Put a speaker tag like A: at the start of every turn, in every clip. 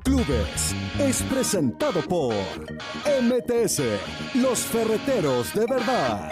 A: Clubes es presentado por MTS, los ferreteros de verdad.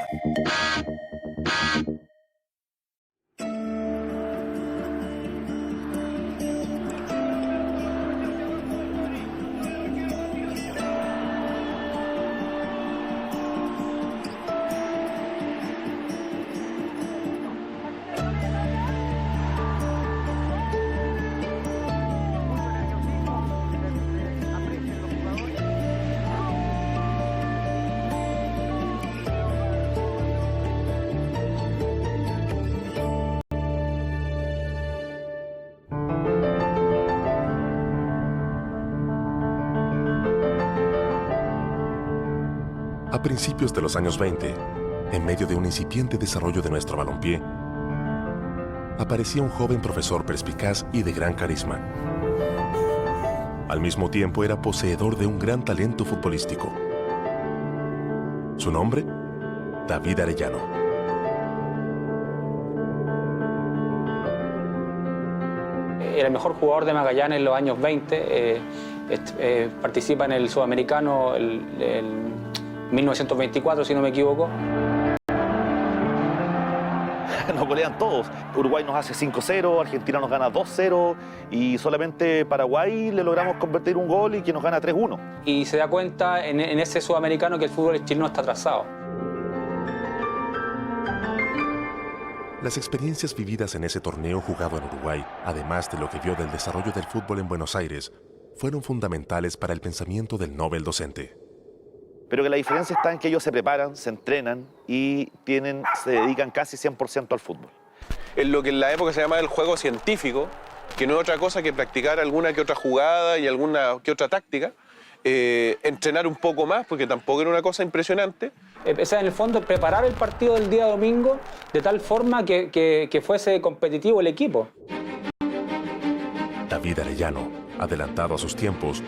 B: A principios de los años 20, en medio de un incipiente desarrollo de nuestro balompié, aparecía un joven profesor perspicaz y de gran carisma. Al mismo tiempo era poseedor de un gran talento futbolístico. Su nombre, David Arellano.
C: Era el mejor jugador de Magallanes en los años 20, participa en el Sudamericano el 1924, si no me equivoco.
D: Nos golean todos. Uruguay nos hace 5-0, Argentina nos gana 2-0 y solamente Paraguay le logramos convertir un gol y que nos gana 3-1.
C: Y se da cuenta en ese Sudamericano que el fútbol chileno está atrasado.
B: Las experiencias vividas en ese torneo jugado en Uruguay, además de lo que vio del desarrollo del fútbol en Buenos Aires, fueron fundamentales para el pensamiento del Nobel docente.
D: Pero que la diferencia está en que ellos se preparan, se entrenan y se dedican casi 100% al fútbol.
E: En lo que en la época se llamaba el juego científico, que no es otra cosa que practicar alguna que otra jugada y alguna que otra táctica, entrenar un poco más, porque tampoco era una cosa impresionante.
C: Esa en el fondo es preparar el partido del día domingo de tal forma que fuese competitivo el equipo.
B: David Arellano, adelantado a sus tiempos,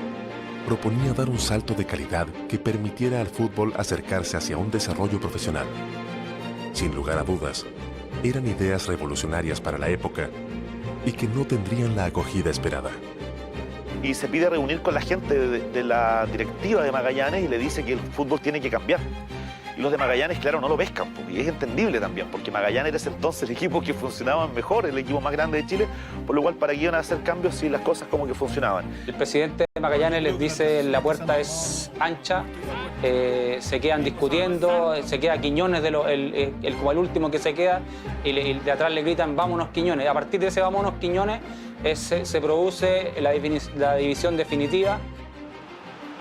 B: proponía dar un salto de calidad que permitiera al fútbol acercarse hacia un desarrollo profesional. Sin lugar a dudas, eran ideas revolucionarias para la época y que no tendrían la acogida esperada.
D: Y se pide reunir con la gente de la directiva de Magallanes y le dice que el fútbol tiene que cambiar. Y los de Magallanes, claro, no lo pescan, y es entendible también, porque Magallanes era ese entonces el equipo que funcionaba mejor, el equipo más grande de Chile, por lo cual para qué iban a hacer cambios si las cosas como que funcionaban.
C: El presidente de Magallanes les dice la puerta es ancha, se quedan discutiendo, se queda Quiñones, como el último que se queda, y de atrás le gritan vámonos Quiñones. A partir de ese vámonos Quiñones se produce la división definitiva.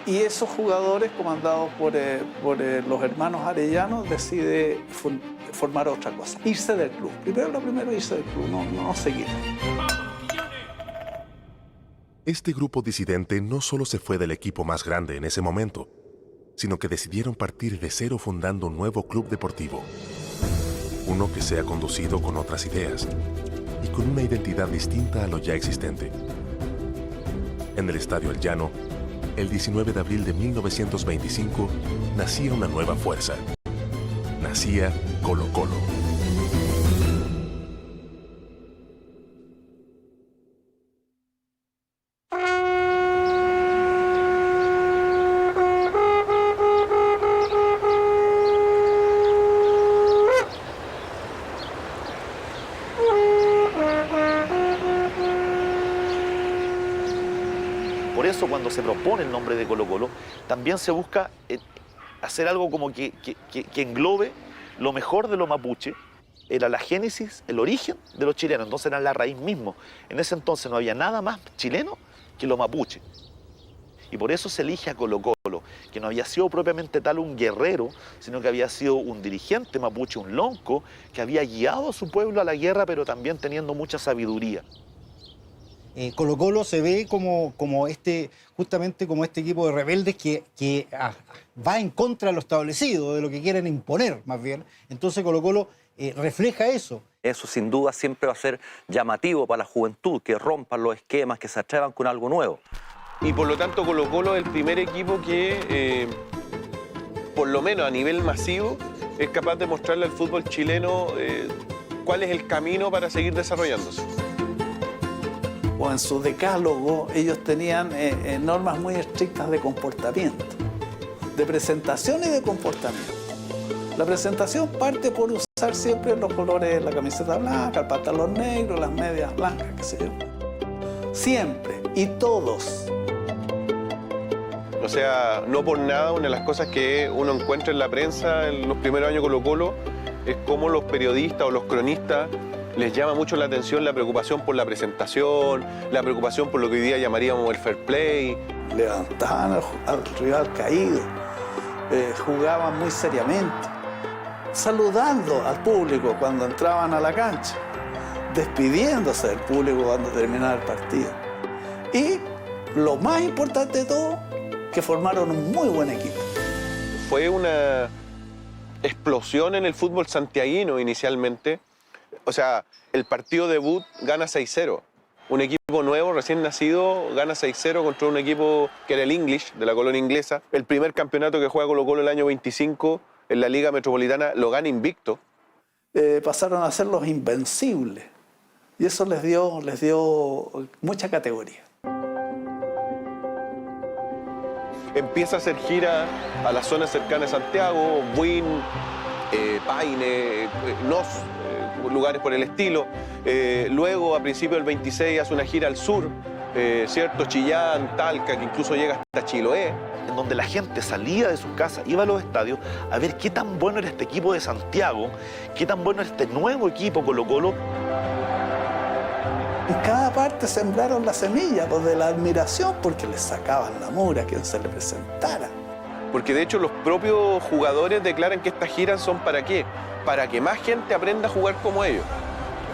F: Y esos jugadores, comandados por los hermanos Arellanos, deciden formar otra cosa, irse del club. Lo primero irse del club, no seguir.
B: Este grupo disidente no solo se fue del equipo más grande en ese momento, sino que decidieron partir de cero fundando un nuevo club deportivo. Uno que sea conducido con otras ideas y con una identidad distinta a lo ya existente. En el Estadio El Llano, el 19 de abril de 1925, nacía una nueva fuerza. Nacía Colo-Colo.
D: Por eso cuando se propone el nombre de Colo-Colo, también se busca hacer algo como que englobe lo mejor de lo mapuche. Era la génesis, el origen de los chilenos, entonces era la raíz mismo. En ese entonces no había nada más chileno que lo mapuche. Y por eso se elige a Colo-Colo, que no había sido propiamente tal un guerrero, sino que había sido un dirigente mapuche, un lonco, que había guiado a su pueblo a la guerra, pero también teniendo mucha sabiduría.
G: Colo-Colo se ve justamente como este equipo de rebeldes que va en contra de lo establecido, de lo que quieren imponer, más bien. Entonces Colo-Colo refleja eso.
H: Eso sin duda siempre va a ser llamativo para la juventud, que rompan los esquemas, que se atrevan con algo nuevo.
E: Y por lo tanto Colo-Colo es el primer equipo que, por lo menos a nivel masivo, es capaz de mostrarle al fútbol chileno cuál es el camino para seguir desarrollándose.
F: o en su decálogo, ellos tenían normas muy estrictas de comportamiento, de presentación y de comportamiento. La presentación parte por usar siempre los colores, la camiseta blanca, el pantalón negro, las medias blancas, qué sé yo. Siempre, y todos.
E: O sea, no por nada, una de las cosas que uno encuentra en la prensa en los primeros años de Colo-Colo es cómo los periodistas o los cronistas les llama mucho la atención la preocupación por la presentación, la preocupación por lo que hoy día llamaríamos el fair play.
F: Levantaban al rival caído, jugaban muy seriamente, saludando al público cuando entraban a la cancha, despidiéndose del público cuando terminaba el partido. Y lo más importante de todo, que formaron un muy buen equipo.
E: Fue una explosión en el fútbol santiaguino inicialmente. O sea, el partido debut gana 6-0. Un equipo nuevo, recién nacido, gana 6-0 contra un equipo que era el English, de la colonia inglesa. El primer campeonato que juega Colo-Colo el año 25 en la Liga Metropolitana lo gana invicto.
F: Pasaron a ser los invencibles. Y eso les dio mucha categoría.
E: Empieza a hacer gira a las zonas cercanas a Santiago, Buin, Paine, Nos, lugares por el estilo. Luego, a principios del 26, hace una gira al sur, ¿cierto? Chillán, Talca, que incluso llega hasta Chiloé.
D: En donde la gente salía de sus casas, iba a los estadios a ver qué tan bueno era este equipo de Santiago, qué tan bueno era este nuevo equipo Colo-Colo.
F: En cada parte sembraron la semilla pues, de la admiración porque les sacaban la mugre a quien se le presentara.
E: Porque de hecho los propios jugadores declaran que estas giras son ¿para qué? Para que más gente aprenda a jugar como ellos.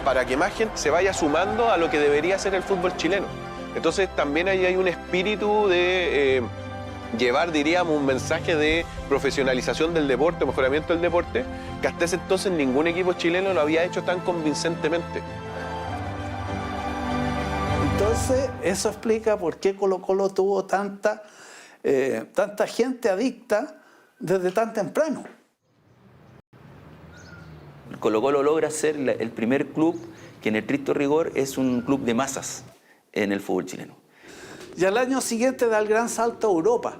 E: Para que más gente se vaya sumando a lo que debería ser el fútbol chileno. Entonces también ahí hay un espíritu de llevar, diríamos, un mensaje de profesionalización del deporte, mejoramiento del deporte, que hasta ese entonces ningún equipo chileno lo había hecho tan convincentemente.
F: Entonces, eso explica por qué Colo-Colo tuvo tanta gente adicta desde tan temprano.
I: Colo-Colo logra ser el primer club que en estricto rigor es un club de masas en el fútbol chileno.
F: Y al año siguiente da el gran salto a Europa.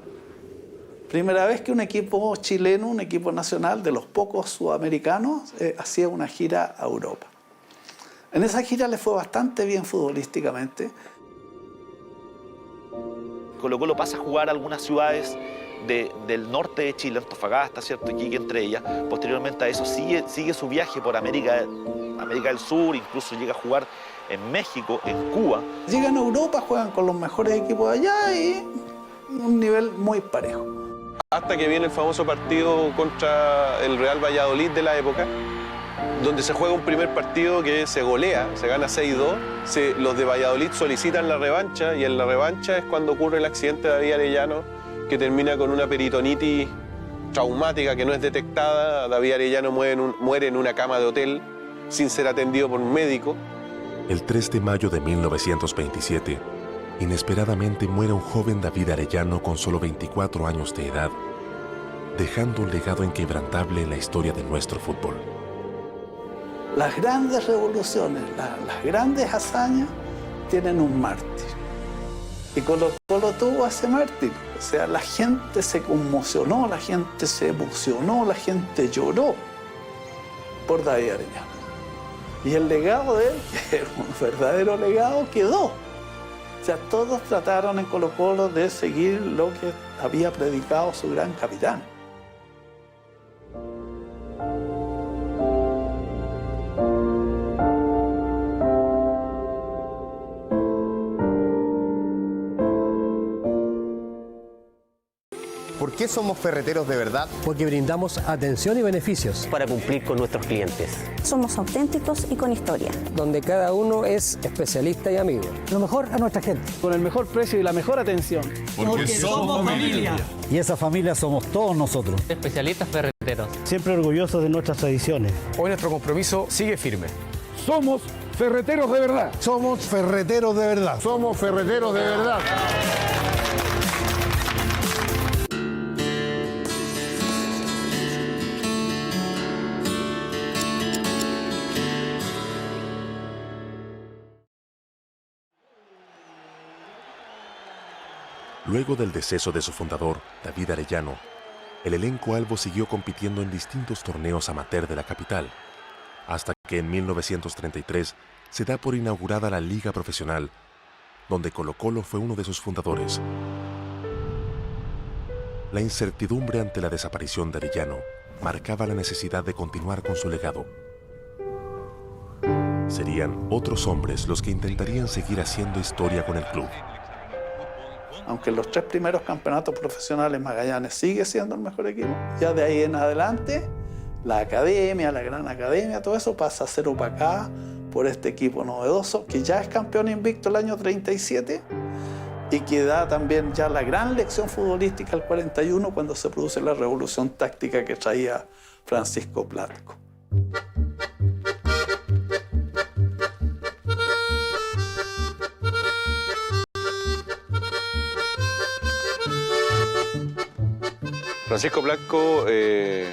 F: Primera vez que un equipo chileno, un equipo nacional de los pocos sudamericanos, hacía una gira a Europa. En esa gira le fue bastante bien futbolísticamente.
D: Colo-Colo pasa a jugar a algunas ciudades del norte de Chile, Antofagasta, ¿cierto? Iquique entre ellas. Posteriormente a eso sigue su viaje por América del Sur, incluso llega a jugar en México, en Cuba.
F: Llegan a Europa, juegan con los mejores equipos de allá y un nivel muy parejo.
E: Hasta que viene el famoso partido contra el Real Valladolid de la época, donde se juega un primer partido que se golea, se gana 6-2. Los de Valladolid solicitan la revancha y en la revancha es cuando ocurre el accidente de David Arellano, que termina con una peritonitis traumática que no es detectada. David Arellano muere en una cama de hotel sin ser atendido por un médico.
B: El 3 de mayo de 1927, inesperadamente muere un joven David Arellano con solo 24 años de edad, dejando un legado inquebrantable en la historia de nuestro fútbol.
F: Las grandes revoluciones, las grandes hazañas tienen un mártir. Y Colo-Colo tuvo a ese mártir. O sea, la gente se conmocionó, la gente se emocionó, la gente lloró por David Arellano. Y el legado de él, que era un verdadero legado, quedó. O sea, todos trataron en Colo-Colo de seguir lo que había predicado su gran capitán.
J: ¿Por qué somos ferreteros de verdad?
K: Porque brindamos atención y beneficios
L: para cumplir con nuestros clientes.
M: Somos auténticos y con historia.
K: Donde cada uno es especialista y amigo.
N: Lo mejor a nuestra gente.
O: Con el mejor precio y la mejor atención.
P: Porque somos familia.
N: Y esa familia somos todos nosotros.
L: Especialistas ferreteros.
N: Siempre orgullosos de nuestras tradiciones.
Q: Hoy nuestro compromiso sigue firme.
P: Somos ferreteros de verdad.
J: Somos ferreteros de verdad.
P: Somos ferreteros de verdad.
B: Luego del deceso de su fundador, David Arellano, el elenco albo siguió compitiendo en distintos torneos amateur de la capital, hasta que en 1933 se da por inaugurada la Liga Profesional, donde Colo-Colo fue uno de sus fundadores. La incertidumbre ante la desaparición de Arellano marcaba la necesidad de continuar con su legado. Serían otros hombres los que intentarían seguir haciendo historia con el club.
F: Aunque en los 3 primeros campeonatos profesionales Magallanes sigue siendo el mejor equipo, ya de ahí en adelante la academia, la gran academia, todo eso pasa a ser opacada por este equipo novedoso que ya es campeón invicto el año 37 y que da también ya la gran lección futbolística el 41 cuando se produce la revolución táctica que traía Francisco Platco.
E: Francisco Platco es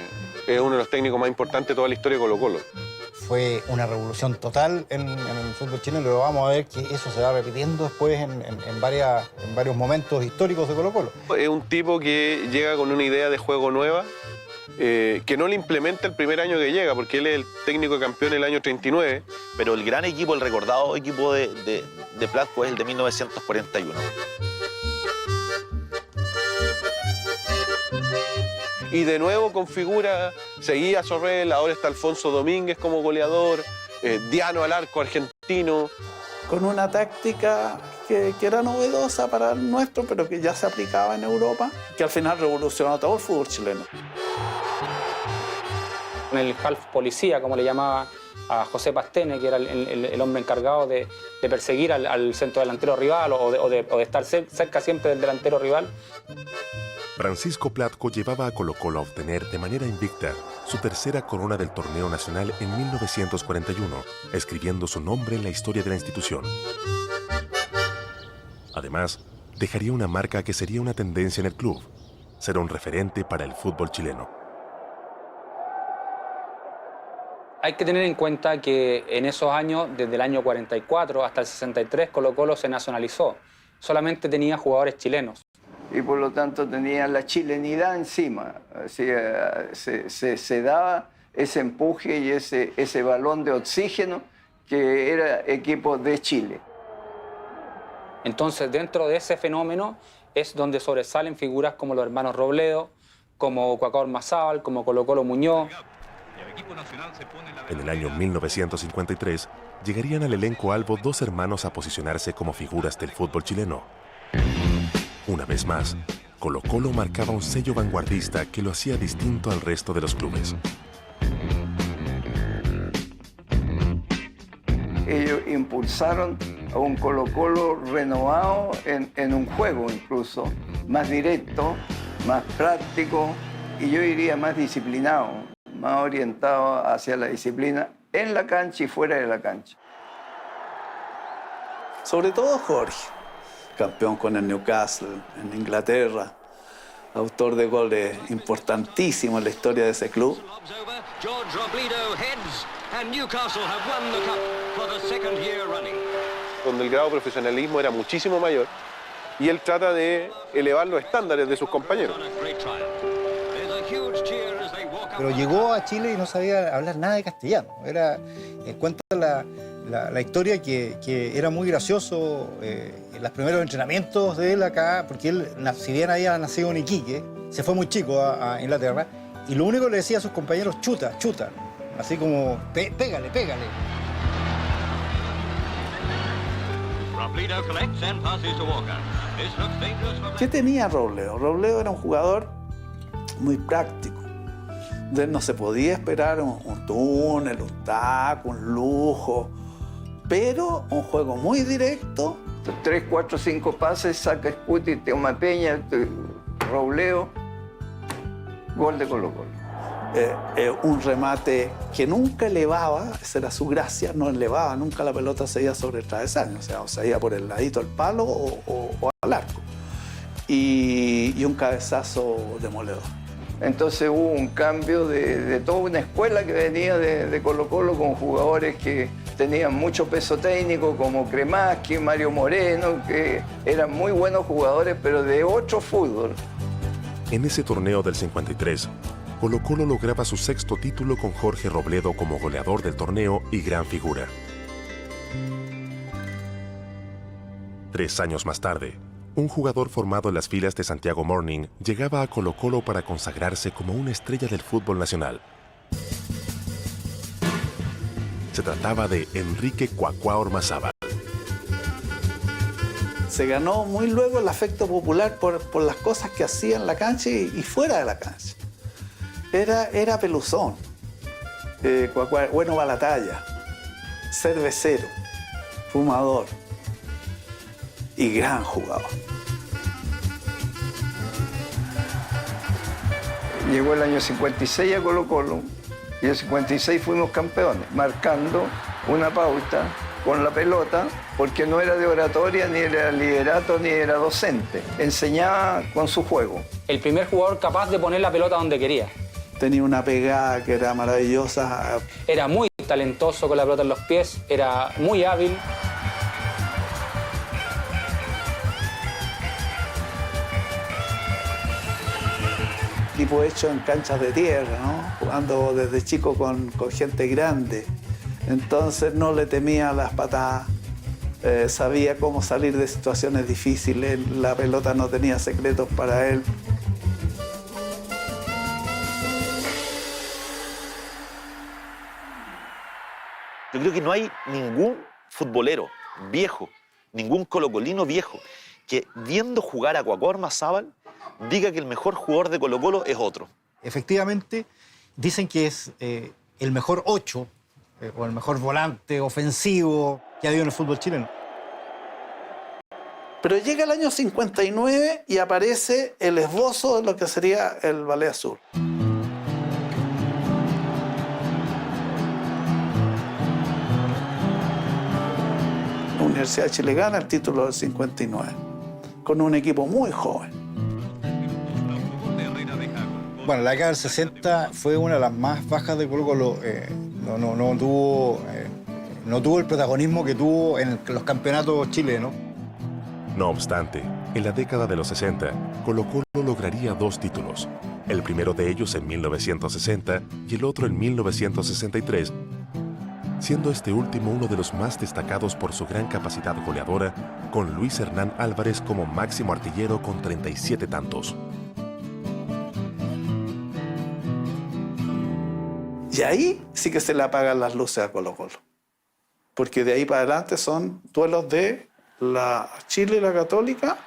E: uno de los técnicos más importantes de toda la historia de Colo-Colo.
G: Fue una revolución total en el fútbol chileno, pero vamos a ver que eso se va repitiendo después en varios momentos históricos de Colo-Colo.
E: Es un tipo que llega con una idea de juego nueva, que no le implementa el primer año que llega, porque él es el técnico campeón el año 39.
D: Pero el gran equipo, el recordado equipo de Platco es el de 1941.
E: Y de nuevo configura, seguía Sorrell, ahora está Alfonso Domínguez como goleador, Diano al arco argentino.
F: Con una táctica que era novedosa para el nuestro, pero que ya se aplicaba en Europa, que al final revolucionó todo el fútbol chileno.
C: El half policía, como le llamaba a José Pastene, que era el hombre encargado de perseguir al centro delantero rival o de estar cerca siempre del delantero rival.
B: Francisco Platco llevaba a Colo-Colo a obtener de manera invicta su tercera corona del torneo nacional en 1941, escribiendo su nombre en la historia de la institución. Además, dejaría una marca que sería una tendencia en el club, ser un referente para el fútbol chileno.
C: Hay que tener en cuenta que en esos años, desde el año 44 hasta el 63, Colo-Colo se nacionalizó. Solamente tenía jugadores chilenos.
R: Y por lo tanto tenía la chilenidad encima. Así, se daba ese empuje y ese balón de oxígeno que era equipo de Chile.
C: Entonces, dentro de ese fenómeno es donde sobresalen figuras como los hermanos Robledo, como Cuacao Ormazábal, como Colo-Colo Muñoz.
B: En el año 1953 llegarían al elenco albo 2 hermanos a posicionarse como figuras del fútbol chileno. Una vez más, Colo-Colo marcaba un sello vanguardista que lo hacía distinto al resto de los clubes.
R: Ellos impulsaron a un Colo-Colo renovado en un juego incluso, más directo, más práctico y yo diría más disciplinado, más orientado hacia la disciplina en la cancha y fuera de la cancha.
F: Sobre todo Jorge, campeón con el Newcastle en Inglaterra, autor de goles importantísimos en la historia de ese club.
E: Donde el grado de profesionalismo era muchísimo mayor y él trata de elevar los estándares de sus compañeros.
G: Pero llegó a Chile y no sabía hablar nada de castellano. Cuenta la historia que era muy gracioso en los primeros entrenamientos de él acá, porque él, si bien había nacido en Iquique, se fue muy chico a Inglaterra, y lo único que le decía a sus compañeros, chuta, chuta, así como, pégale, pégale.
F: ¿Qué tenía Robledo? Robledo era un jugador muy práctico. De él no se podía esperar un túnel, un taco, un lujo, pero un juego muy directo.
R: 3, 4, 5 pases, saca Scuti, Teoma Peña, Robledo, gol de Colo-Colo.
F: Un remate que nunca elevaba, esa era su gracia, no elevaba, nunca la pelota se iba sobre el travesaño, o se iba por el ladito del palo o al arco. Y un cabezazo demoledor.
R: Entonces hubo un cambio de toda una escuela que venía de Colo-Colo con jugadores que tenían mucho peso técnico, como Kremaski, Mario Moreno, que eran muy buenos jugadores, pero de otro fútbol.
B: En ese torneo del 53, Colo-Colo lograba su 6º título con Jorge Robledo como goleador del torneo y gran figura. 3 años más tarde, un jugador formado en las filas de Santiago Morning llegaba a Colo-Colo para consagrarse como una estrella del fútbol nacional. Se trataba de Enrique Cuacua Ormazábal.
F: Se ganó muy luego el afecto popular por las cosas que hacía en la cancha y fuera de la cancha. Era peluzón, Cuacua, bueno para la talla, cervecero, fumador y gran jugador.
R: Llegó el año 56 a Colo-Colo y en el 56 fuimos campeones, marcando una pauta con la pelota, porque no era de oratoria, ni era liderato, ni era docente. Enseñaba con su juego.
C: El primer jugador capaz de poner la pelota donde quería.
F: Tenía una pegada que era maravillosa.
C: Era muy talentoso con la pelota en los pies, era muy hábil.
F: Tipo hecho en canchas de tierra, ¿no? Jugando desde chico con gente grande. Entonces no le temía las patadas, sabía cómo salir de situaciones difíciles, la pelota no tenía secretos para él.
D: Yo creo que no hay ningún futbolero viejo, ningún colocolino viejo, que viendo jugar a Cuacua Ormazábal diga que el mejor jugador de Colo-Colo es otro.
G: Efectivamente, dicen que es el mejor 8 o el mejor volante ofensivo que ha habido en el fútbol chileno.
F: Pero llega el año 59 y aparece el esbozo de lo que sería el Ballet Azul. La Universidad de Chile gana el título del 59, con un equipo muy joven.
G: Bueno, la década del 60 fue una de las más bajas de Colo-Colo. No tuvo el protagonismo que tuvo en los campeonatos chilenos.
B: No obstante, en la década de los 60, Colo-Colo lograría 2 títulos. El primero de ellos en 1960 y el otro en 1963, siendo este último uno de los más destacados por su gran capacidad goleadora, con Luis Hernán Álvarez como máximo artillero con 37 tantos.
F: Y ahí sí que se le apagan las luces a Colo-Colo. Porque de ahí para adelante son duelos de la Chile y la Católica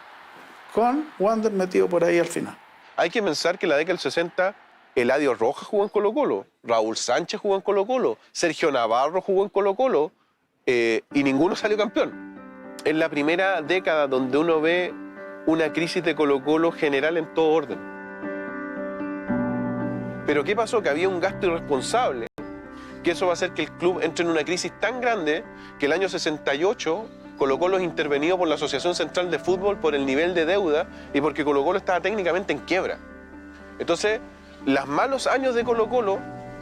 F: con Wander metido por ahí al final.
E: Hay que pensar que en la década del 60 Eladio Rojas jugó en Colo-Colo, Raúl Sánchez jugó en Colo-Colo, Sergio Navarro jugó en Colo-Colo y ninguno salió campeón. Es la primera década donde uno ve una crisis de Colo-Colo general en todo orden. Pero ¿qué pasó? Que había un gasto irresponsable, que eso va a hacer que el club entre en una crisis tan grande que el año 68 Colo-Colo es intervenido por la Asociación Central de Fútbol por el nivel de deuda y porque Colo-Colo estaba técnicamente en quiebra. Entonces, los malos años de Colo-Colo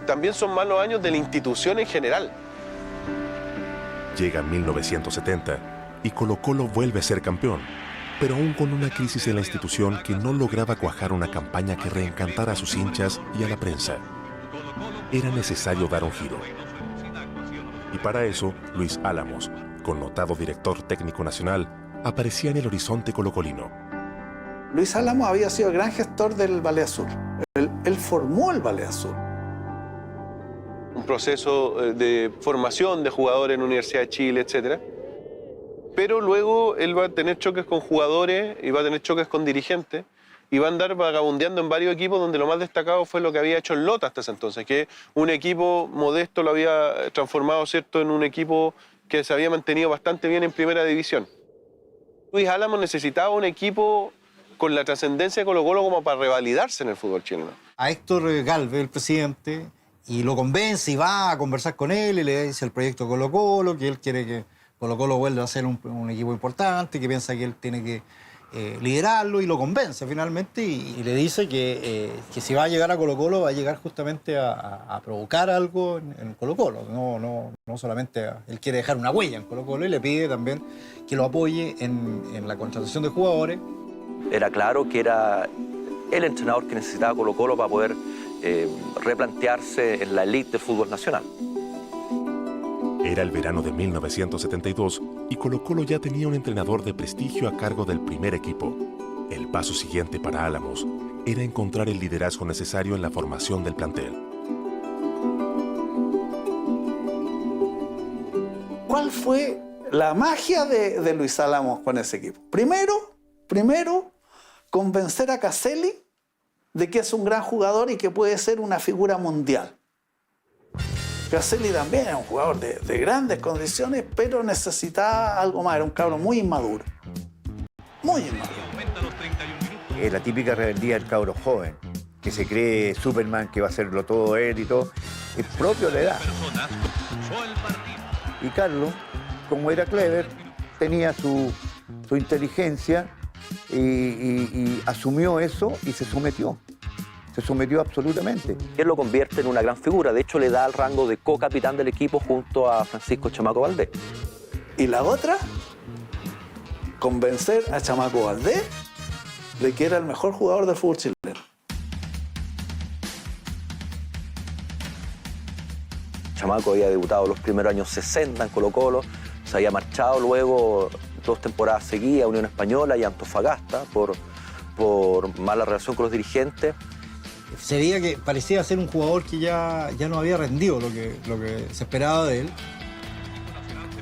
E: también son malos años de la institución en general.
B: Llega 1970 y Colo-Colo vuelve a ser campeón, pero aún con una crisis en la institución que no lograba cuajar una campaña que reencantara a sus hinchas y a la prensa. Era necesario dar un giro. Y para eso, Luis Álamos, connotado director técnico nacional, aparecía en el horizonte colocolino.
F: Luis Álamos había sido el gran gestor del Ballet Azul. Él formó el Ballet Azul.
E: Un proceso de formación de jugadores en la Universidad de Chile, etc. Pero luego él va a tener choques con jugadores y va a tener choques con dirigentes y va a andar vagabundeando en varios equipos donde lo más destacado fue lo que había hecho el Lota hasta ese entonces, que un equipo modesto lo había transformado, ¿cierto?, en un equipo que se había mantenido bastante bien en primera división. Luis Álamos necesitaba un equipo con la trascendencia de Colo-Colo como para revalidarse en el fútbol chileno.
G: A Héctor Galvez, el presidente, y lo convence y va a conversar con él y le dice el proyecto Colo-Colo, que él quiere que Colo-Colo vuelva a ser un equipo importante, que piensa que él tiene liderarlo y lo convence finalmente y le dice que si va a llegar a Colo-Colo va a llegar justamente a provocar algo en Colo-Colo. No solamente él quiere dejar una huella en Colo-Colo y le pide también que lo apoye en la contratación de jugadores.
H: Era claro que era el entrenador que necesitaba Colo-Colo para poder replantearse en la elite del fútbol nacional.
B: Era el verano de 1972 y Colo-Colo ya tenía un entrenador de prestigio a cargo del primer equipo. El paso siguiente para Álamos era encontrar el liderazgo necesario en la formación del plantel.
F: ¿Cuál fue la magia de Luis Álamos con ese equipo? Primero, convencer a Caselli de que es un gran jugador y que puede ser una figura mundial. Caselli también era un jugador de grandes condiciones, pero necesitaba algo más. Era un cabro muy inmaduro. Muy inmaduro.
S: Es la típica rebeldía del cabro joven, que se cree Superman, que va a hacerlo todo él y todo. Es propio de la edad. Y Carlos, como era clever, tenía su inteligencia y asumió eso y se sometió. Se sometió absolutamente.
H: Él lo convierte en una gran figura. De hecho, le da el rango de co-capitán del equipo junto a Francisco Chamaco Valdés.
F: Y la otra, convencer a Chamaco Valdés de que era el mejor jugador del fútbol chileno.
H: Chamaco había debutado los primeros años 60 en Colo-Colo, se había marchado luego 2 temporadas seguidas a Unión Española y Antofagasta por mala relación con los dirigentes.
G: Se veía que parecía ser un jugador que ya no había rendido lo que se esperaba de él.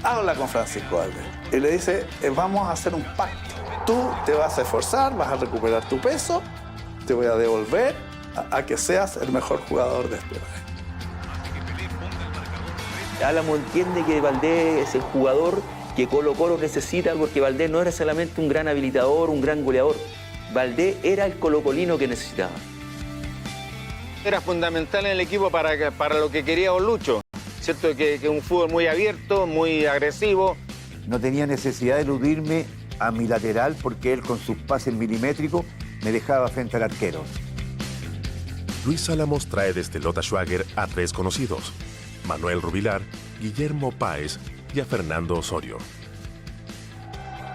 F: Habla con Francisco Valdés y le dice, vamos a hacer un pacto. Tú te vas a esforzar, vas a recuperar tu peso, te voy a devolver a que seas el mejor jugador de este país.
I: Álamo entiende que Valdés es el jugador que Colo-Colo necesita, porque Valdés no era solamente un gran habilitador, un gran goleador. Valdés era el colocolino que necesitaba.
T: Era fundamental en el equipo para lo que quería Lucho, ¿cierto? Que un fútbol muy abierto, muy agresivo.
S: No tenía necesidad de eludirme a mi lateral porque él con sus pases milimétricos me dejaba frente al arquero.
B: Luis Álamos trae desde Lota Schwager a 3 conocidos: Manuel Rubilar, Guillermo Páez y a Fernando Osorio.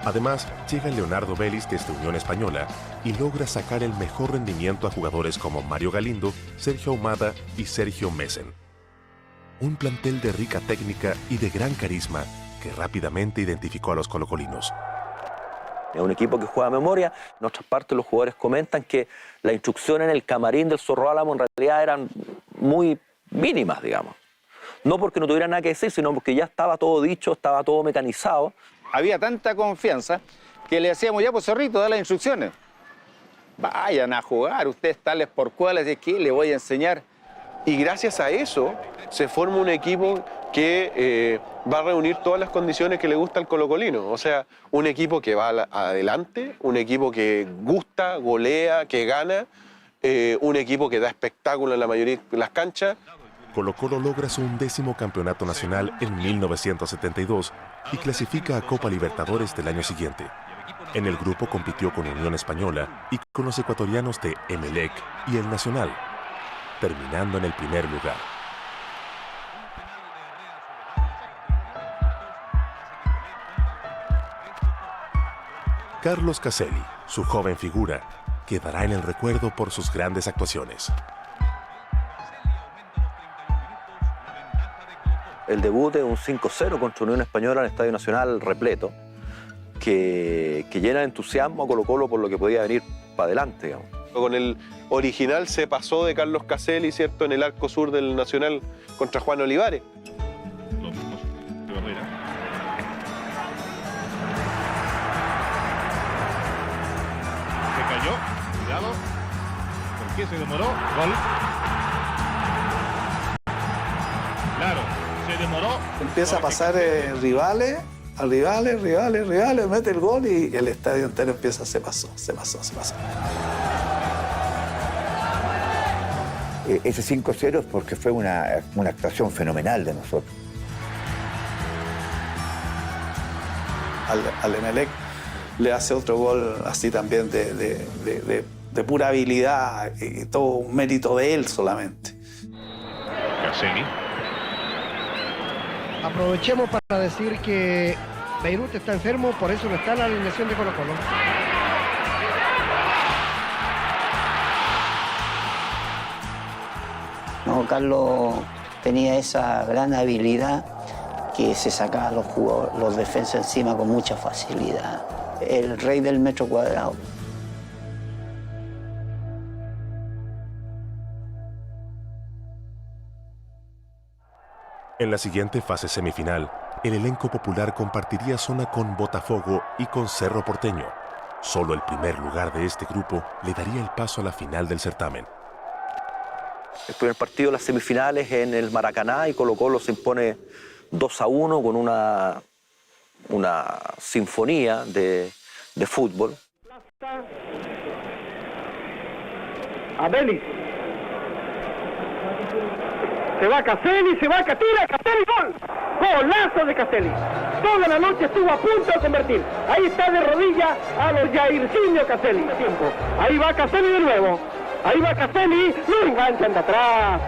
B: Además, llega Leonardo Vélez desde Unión Española y logra sacar el mejor rendimiento a jugadores como Mario Galindo, Sergio Ahumada y Sergio Messen. Un plantel de rica técnica y de gran carisma que rápidamente identificó a los colocolinos.
H: Es un equipo que juega a memoria. En otras partes los jugadores comentan que las instrucciones en el camarín del Zorro Álamo en realidad eran muy mínimas, digamos. No porque no tuviera nada que decir, sino porque ya estaba todo dicho, estaba todo mecanizado.
T: Había tanta confianza que le decíamos, ya pues Zorrito, da las instrucciones. Vayan a jugar, ustedes tales por cuales, de que le voy a enseñar.
E: Y gracias a eso se forma un equipo que va a reunir todas las condiciones que le gusta al colocolino. O sea, un equipo que va adelante, un equipo que gusta, golea, que gana, un equipo que da espectáculo en la mayoría de las canchas.
B: Colo-Colo logra su 11º campeonato nacional en 1972 y clasifica a Copa Libertadores del año siguiente. En el grupo compitió con Unión Española y con los ecuatorianos de Emelec y El Nacional, terminando en el primer lugar. Carlos Caselli, su joven figura, quedará en el recuerdo por sus grandes actuaciones.
H: El debut es un 5-0 contra Unión Española en el Estadio Nacional repleto, que llena de entusiasmo a Colo-Colo por lo que podía venir para adelante, digamos.
E: Con el original se pasó de Carlos Caselli, ¿cierto?, en el arco sur del Nacional contra Juan Olivares.
U: Se cayó, cuidado. ¿Por qué se demoró? Gol. Claro, se demoró.
F: Empieza a pasar rivales, mete el gol y el estadio entero empieza, se pasó.
S: Ese 5-0 es porque fue una actuación fenomenal de nosotros.
F: Al Emelec le hace otro gol así también de pura habilidad y todo un mérito de él solamente.
U: Caselli.
A: Aprovechemos para decir que Beirut está enfermo, por eso no está en la alineación de Colo-Colo.
V: No, Carlos tenía esa gran habilidad que se sacaba a los defensas encima con mucha facilidad. El rey del metro cuadrado.
B: En la siguiente fase semifinal, el elenco popular compartiría zona con Botafogo y con Cerro Porteño. Solo el primer lugar de este grupo le daría el paso a la final del certamen.
H: El primer partido de las semifinales en el Maracaná y Colo-Colo se impone 2-1 con una sinfonía de fútbol.
A: Abeli. Se va Caselli, se va Catira, Caselli, gol. Golazo de Caselli. Toda la noche estuvo a punto de convertir. Ahí está de rodilla a los Jairzinho Caselli. Tiempo. Ahí va Caselli de nuevo. Ahí va Caselli, lo enganchan de atrás.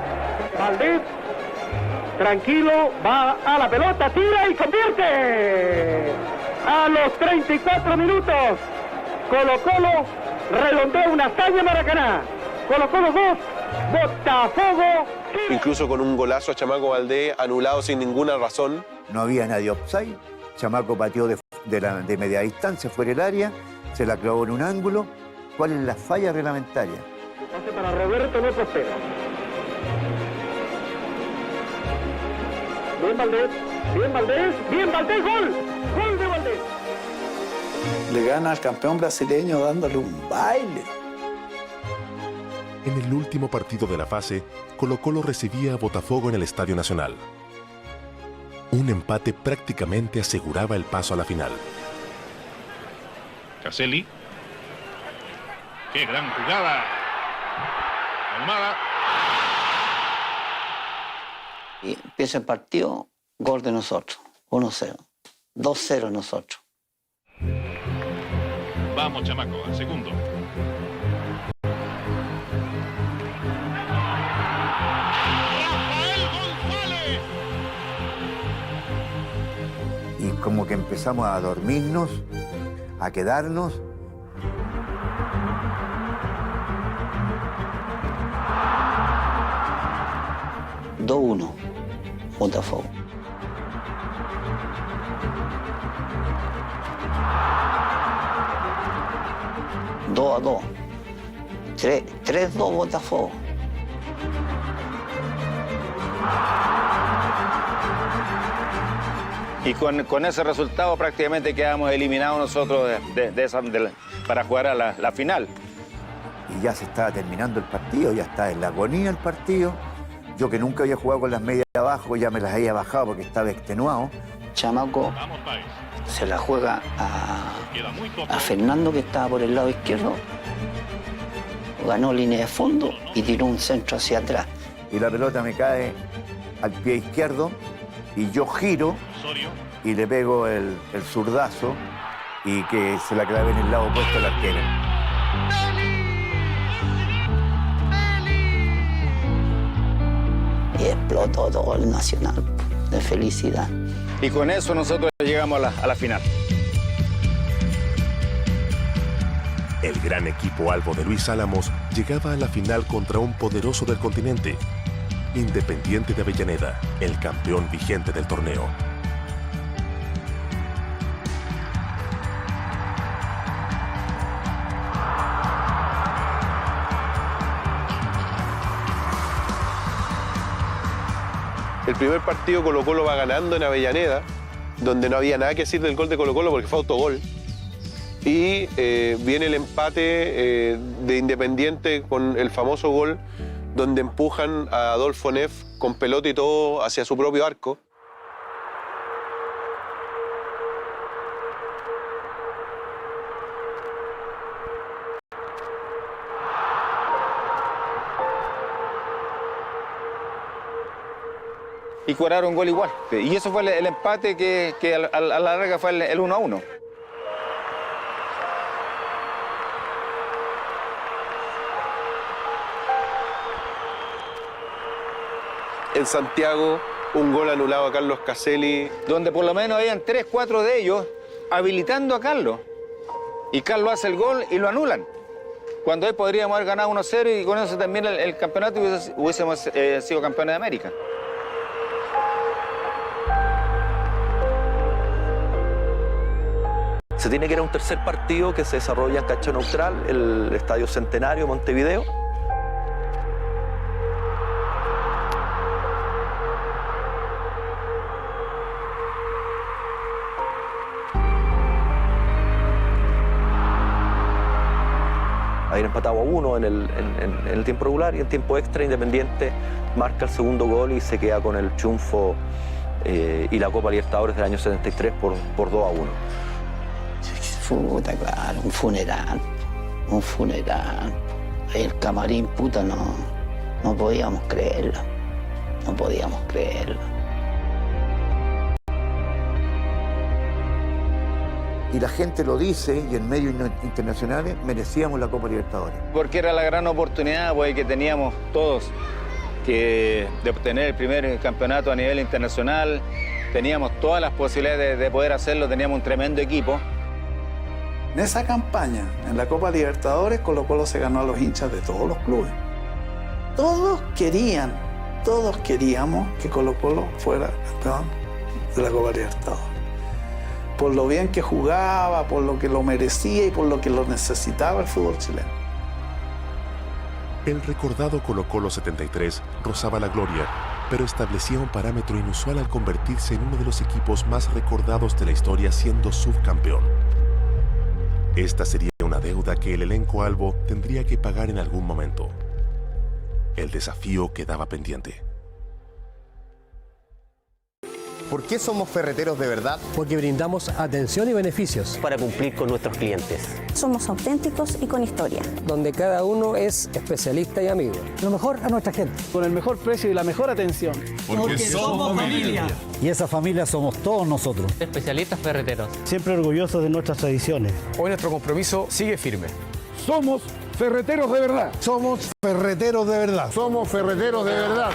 A: Valdés, tranquilo, va a la pelota, tira y convierte. A los 34 minutos, Colo-Colo redondea una hazaña Maracaná. Colo-Colo 2, Botafogo.
E: Incluso con un golazo a Chamaco Valdés, anulado sin ninguna razón.
S: No había nadie offside. Chamaco pateó de media distancia fuera del área, se la clavó en un ángulo. ¿Cuál es la falla reglamentaria?
A: Pase para Roberto, no prospera. Bien Valdés, bien Valdés, bien Valdés, gol. Gol de Valdés.
F: Le gana al campeón brasileño dándole un baile.
B: En el último partido de la fase, Colo-Colo recibía a Botafogo en el Estadio Nacional. Un empate prácticamente aseguraba el paso a la final.
U: Caselli. ¡Qué gran jugada! Almada.
V: Y empieza el partido, gol de nosotros, 1-0. 2-0 nosotros.
U: Vamos, Chamaco, al segundo.
S: Y como que empezamos a dormirnos, a quedarnos.
V: ...2-1, Botafogo. ...2-2. 3-2 Botafogo.
T: Y con ese resultado prácticamente quedamos eliminados nosotros para jugar a la final.
S: Y ya se estaba terminando el partido, ya estaba en la agonía el partido. Yo que nunca había jugado con las medias abajo, ya me las había bajado porque estaba extenuado.
V: Chamaco se la juega a Fernando, que estaba por el lado izquierdo. Ganó línea de fondo y tiró un centro hacia atrás.
S: Y la pelota me cae al pie izquierdo y yo giro y le pego el zurdazo y que se la clavé en el lado opuesto al arquero.
V: Y explotó todo el Nacional de felicidad.
T: Y con eso nosotros llegamos a la final.
B: El gran equipo albo de Luis Álamos llegaba a la final contra un poderoso del continente, Independiente de Avellaneda, el campeón vigente del torneo.
E: El primer partido Colo-Colo va ganando en Avellaneda, donde no había nada que decir del gol de Colo-Colo porque fue autogol. Y viene el empate de Independiente con el famoso gol donde empujan a Adolfo Neff con pelota y todo hacia su propio arco.
T: Y cobraron gol igual. Y eso fue el empate que a la larga fue el 1-1.
E: en Santiago, un gol anulado a Carlos Caselli.
T: Donde por lo menos habían 3, 4 de ellos habilitando a Carlos. Y Carlos hace el gol y lo anulan. Cuando hoy podríamos haber ganado 1-0 y con eso también el campeonato hubiésemos sido campeones de América.
H: Se tiene que ir a un tercer partido que se desarrolla en cancha neutral, el Estadio Centenario de Montevideo. Habían empatado a 1 en el tiempo regular y en tiempo extra Independiente marca el segundo gol y se queda con el triunfo y la Copa Libertadores del año 73 por 2-1.
V: Puta, claro, un funeral. Ahí el camarín, puta, no podíamos creerlo. No podíamos creerlo.
S: Y la gente lo dice, y en medios internacionales merecíamos la Copa Libertadores.
T: Porque era la gran oportunidad pues, que teníamos todos de obtener el primer campeonato a nivel internacional. Teníamos todas las posibilidades de poder hacerlo, teníamos un tremendo equipo.
F: En esa campaña, en la Copa Libertadores, Colo-Colo se ganó a los hinchas de todos los clubes. Todos queríamos que Colo-Colo fuera campeón de la Copa Libertadores. Por lo bien que jugaba, por lo que lo merecía y por lo que lo necesitaba el fútbol chileno.
B: El recordado Colo-Colo 73 rozaba la gloria, pero establecía un parámetro inusual al convertirse en uno de los equipos más recordados de la historia siendo subcampeón. Esta sería una deuda que el elenco albo tendría que pagar en algún momento. El desafío quedaba pendiente.
J: ¿Por qué somos ferreteros de verdad?
L: Porque brindamos atención y beneficios
I: Para cumplir con nuestros clientes.
K: Somos auténticos y con historia.
L: donde cada uno es especialista y amigo.
N: Lo mejor a nuestra gente.
O: Con el mejor precio y la mejor atención.
P: Porque somos familia.
N: Y esa familia somos todos nosotros.
L: Especialistas ferreteros.
N: Siempre orgullosos de nuestras tradiciones.
Q: Hoy nuestro compromiso sigue firme.
P: Somos ferreteros de verdad.
J: Somos ferreteros de verdad.
P: Somos ferreteros de verdad.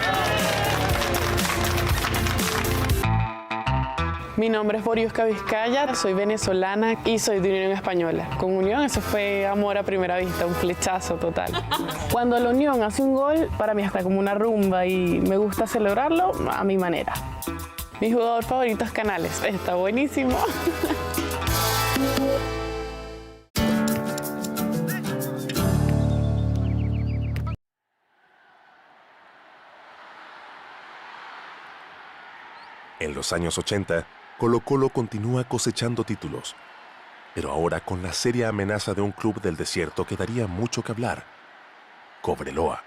M: Mi nombre es Boriusca Vizcaya, soy venezolana y soy de Unión Española. Con Unión eso fue amor a primera vista, un flechazo total. Cuando la Unión hace un gol, para mí está como una rumba y me gusta celebrarlo a mi manera. Mi jugador favorito es Canales, está buenísimo.
B: En los años 80, Colo-Colo continúa cosechando títulos, pero ahora con la seria amenaza de un club del desierto que daría mucho que hablar, Cobreloa.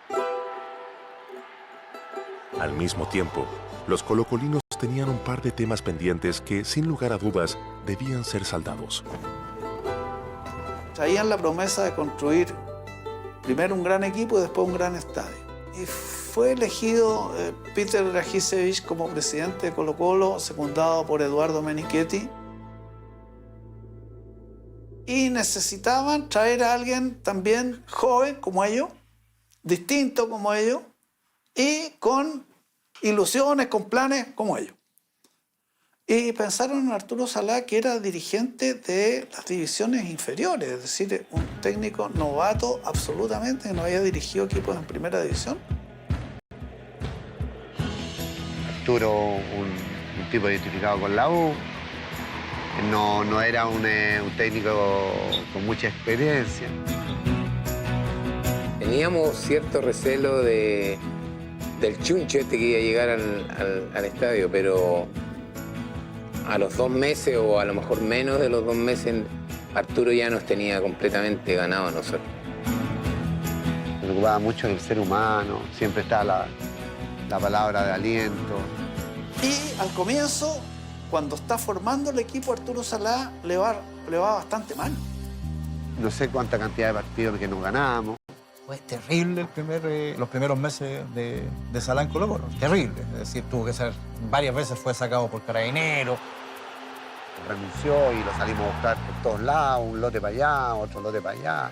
B: Al mismo tiempo, los colocolinos tenían un par de temas pendientes que, sin lugar a dudas, debían ser saldados.
F: Traían la promesa de construir primero un gran equipo y después un gran estadio. Y fue elegido Peter Dragisevich como presidente de Colo-Colo, secundado por Eduardo Menichetti. Y necesitaban traer a alguien también joven como ellos, distinto como ellos, y con ilusiones, con planes como ellos. Y pensaron en Arturo Salá, que era dirigente de las divisiones inferiores, es decir, un técnico novato absolutamente, que no había dirigido equipos en primera división.
W: Arturo, un tipo identificado con la U, no era un técnico con mucha experiencia.
X: Teníamos cierto recelo del chuncho este que iba a llegar al estadio, pero a los 2 meses o a lo mejor menos de los 2 meses, Arturo ya nos tenía completamente ganado a nosotros.
W: Se preocupaba mucho del ser humano, siempre estaba la palabra de aliento.
F: Y al comienzo, cuando está formando el equipo, Arturo Salá le va bastante mal.
W: No sé cuánta cantidad de partidos que nos ganamos.
G: Fue terrible los primeros meses de Salá en Colo-Colo. Terrible. Es decir, tuvo que ser, varias veces fue sacado por Carabineros.
W: Renunció y lo salimos a buscar por todos lados, un lote para allá, otro lote para allá,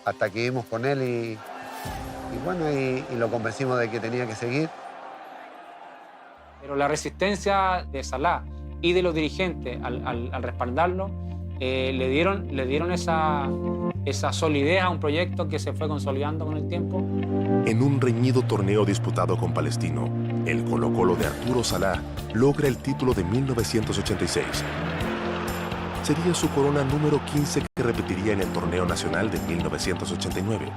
W: hasta que vimos con él y lo convencimos de que tenía que seguir.
A: Pero la resistencia de Salah y de los dirigentes al respaldarlo le dieron esa solidez a un proyecto que se fue consolidando con el tiempo.
B: En un reñido torneo disputado con Palestino, el Colo-Colo de Arturo Salah logra el título de 1986. Sería su corona número 15 que repetiría en el torneo nacional de 1989.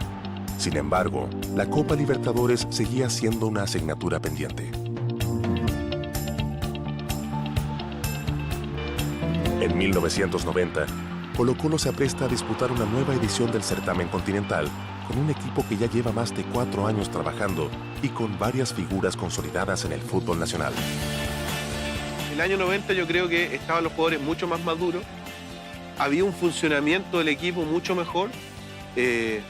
B: Sin embargo, la Copa Libertadores seguía siendo una asignatura pendiente. En 1990, Colo-Colo se apresta a disputar una nueva edición del certamen continental con un equipo que ya lleva más de 4 años trabajando y con varias figuras consolidadas en el fútbol nacional.
E: En el año 90 yo creo que estaban los jugadores mucho más maduros, había un funcionamiento del equipo mucho mejor, se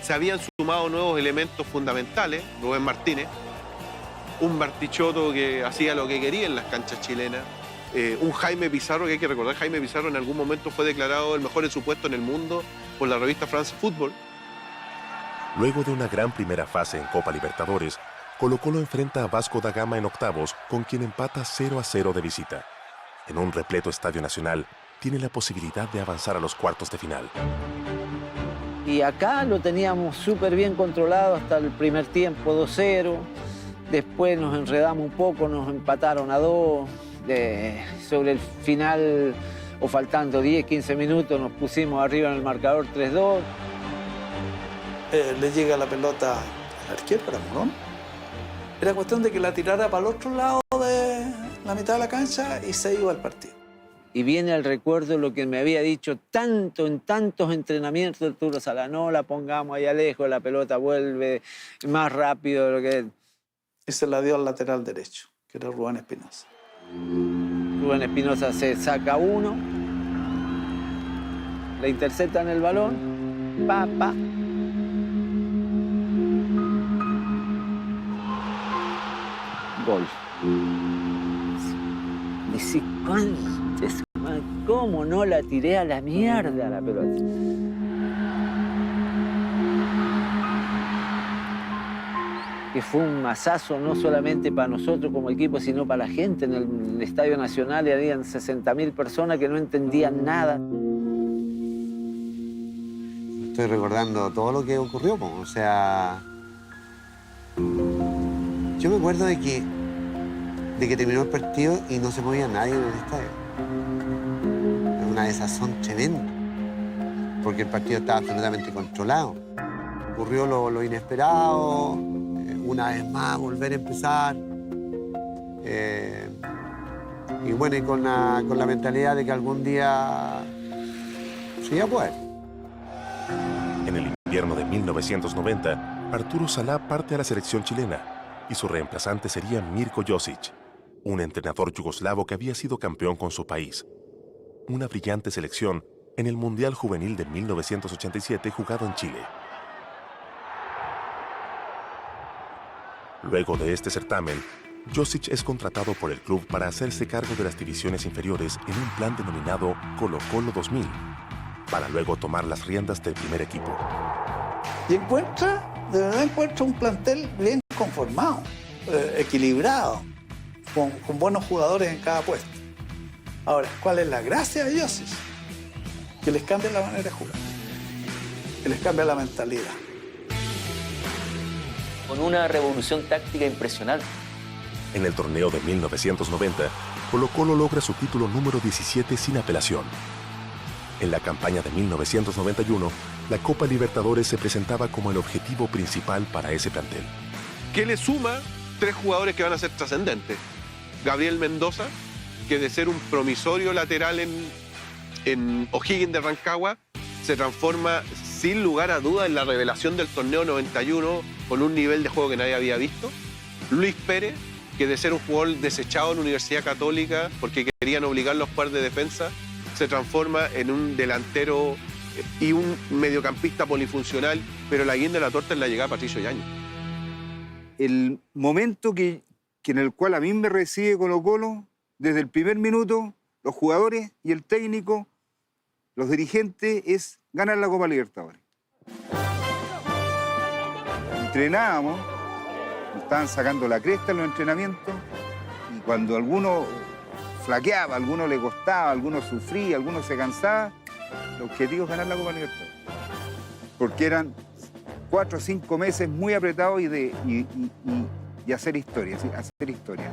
E: habían sumado nuevos elementos fundamentales, Rubén Martínez, un Bartichotto que hacía lo que quería en las canchas chilenas, un Jaime Pizarro, que hay que recordar, Jaime Pizarro en algún momento fue declarado el mejor en su puesto en el mundo por la revista France Football.
B: Luego de una gran primera fase en Copa Libertadores, Colo-Colo enfrenta a Vasco da Gama en octavos, con quien empata 0-0 de visita. En un repleto Estadio Nacional, tiene la posibilidad de avanzar a los cuartos de final.
V: Y acá lo teníamos súper bien controlado hasta el primer tiempo, 2-0. Después nos enredamos un poco, nos empataron a 2. Sobre el final, o faltando 10, 15 minutos, nos pusimos arriba en el marcador 3-2.
F: Le llega la pelota al arquero, era Morón. Era cuestión de que la tirara para el otro lado de la mitad de la cancha y se iba al partido.
V: Y viene al recuerdo lo que me había dicho en tantos entrenamientos de Arturo Salah: no la pongamos allá lejos, la pelota vuelve más rápido de lo que...
F: Y se la dio al lateral derecho, que era Rubén Espinosa.
V: Rubén Espinosa se saca uno, le interceptan el balón, gol. Dice, ¿cómo no la tiré a la mierda la pelota? Que fue un masazo no solamente para nosotros como equipo, sino para la gente. En el Estadio Nacional habían 60.000 personas que no entendían nada.
W: Estoy recordando todo lo que ocurrió, o sea... Yo me acuerdo de que terminó el partido y no se movía nadie en el estadio. Era una desazón tremenda, porque el partido estaba absolutamente controlado. Ocurrió lo inesperado, una vez más volver a empezar. Y bueno, y con la mentalidad de que algún día se iba a poder.
B: En el invierno de 1990, Arturo Salah parte a la selección chilena y su reemplazante sería Mirko Josic, un entrenador yugoslavo que había sido campeón con su país. Una brillante selección en el Mundial Juvenil de 1987 jugado en Chile. Luego de este certamen, Josic es contratado por el club para hacerse cargo de las divisiones inferiores en un plan denominado Colo-Colo 2000, para luego tomar las riendas del primer equipo.
F: Y de verdad encuentra un plantel bien conformado, equilibrado, con buenos jugadores en cada puesto. Ahora, ¿cuál es la gracia de Josic? Que les cambia la manera de jugar, que les cambia la mentalidad.
I: Con una revolución táctica impresionante.
B: En el torneo de 1990, Colo-Colo logra su título número 17 sin apelación. En la campaña de 1991, la Copa Libertadores se presentaba como el objetivo principal para ese plantel.
E: Que le suma 3 jugadores que van a ser trascendentes. Gabriel Mendoza, que de ser un promisorio lateral en O'Higgins de Rancagua, se transforma sin lugar a dudas en la revelación del torneo 91 con un nivel de juego que nadie había visto. Luis Pérez, que de ser un jugador desechado en la Universidad Católica porque querían obligarlo a jugar de defensa, se transforma en un delantero y un mediocampista polifuncional, pero la guinda de la torta es la llegada de Patricio Yáñez.
T: El momento en el cual a mí me recibe Colo-Colo, desde el primer minuto, los jugadores y el técnico, los dirigentes, es ganar la Copa Libertadores. Entrenábamos, nos estaban sacando la cresta en los entrenamientos, y Cuando alguno flaqueaba, alguno le costaba, alguno sufría, alguno se cansaba, el objetivo es ganar la Copa Libertadores. Porque eran 4 o 5 meses muy apretados y hacer historia, ¿sí? hacer historia.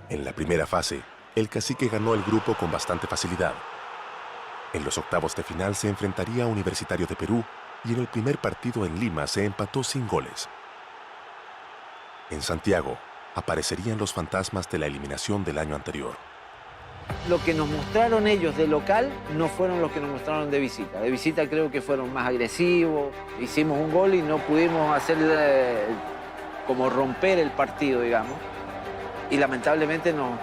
B: En la primera fase, el Cacique ganó el grupo con bastante facilidad. En los octavos de final se enfrentaría a Universitario de Perú y en el primer partido en Lima se empató sin goles. En Santiago, aparecerían los fantasmas de la eliminación del año anterior.
V: Lo que nos mostraron ellos de local no fueron los que nos mostraron de visita. De visita creo que fueron más agresivos, hicimos un gol y no pudimos hacer como romper el partido, digamos. Y lamentablemente nos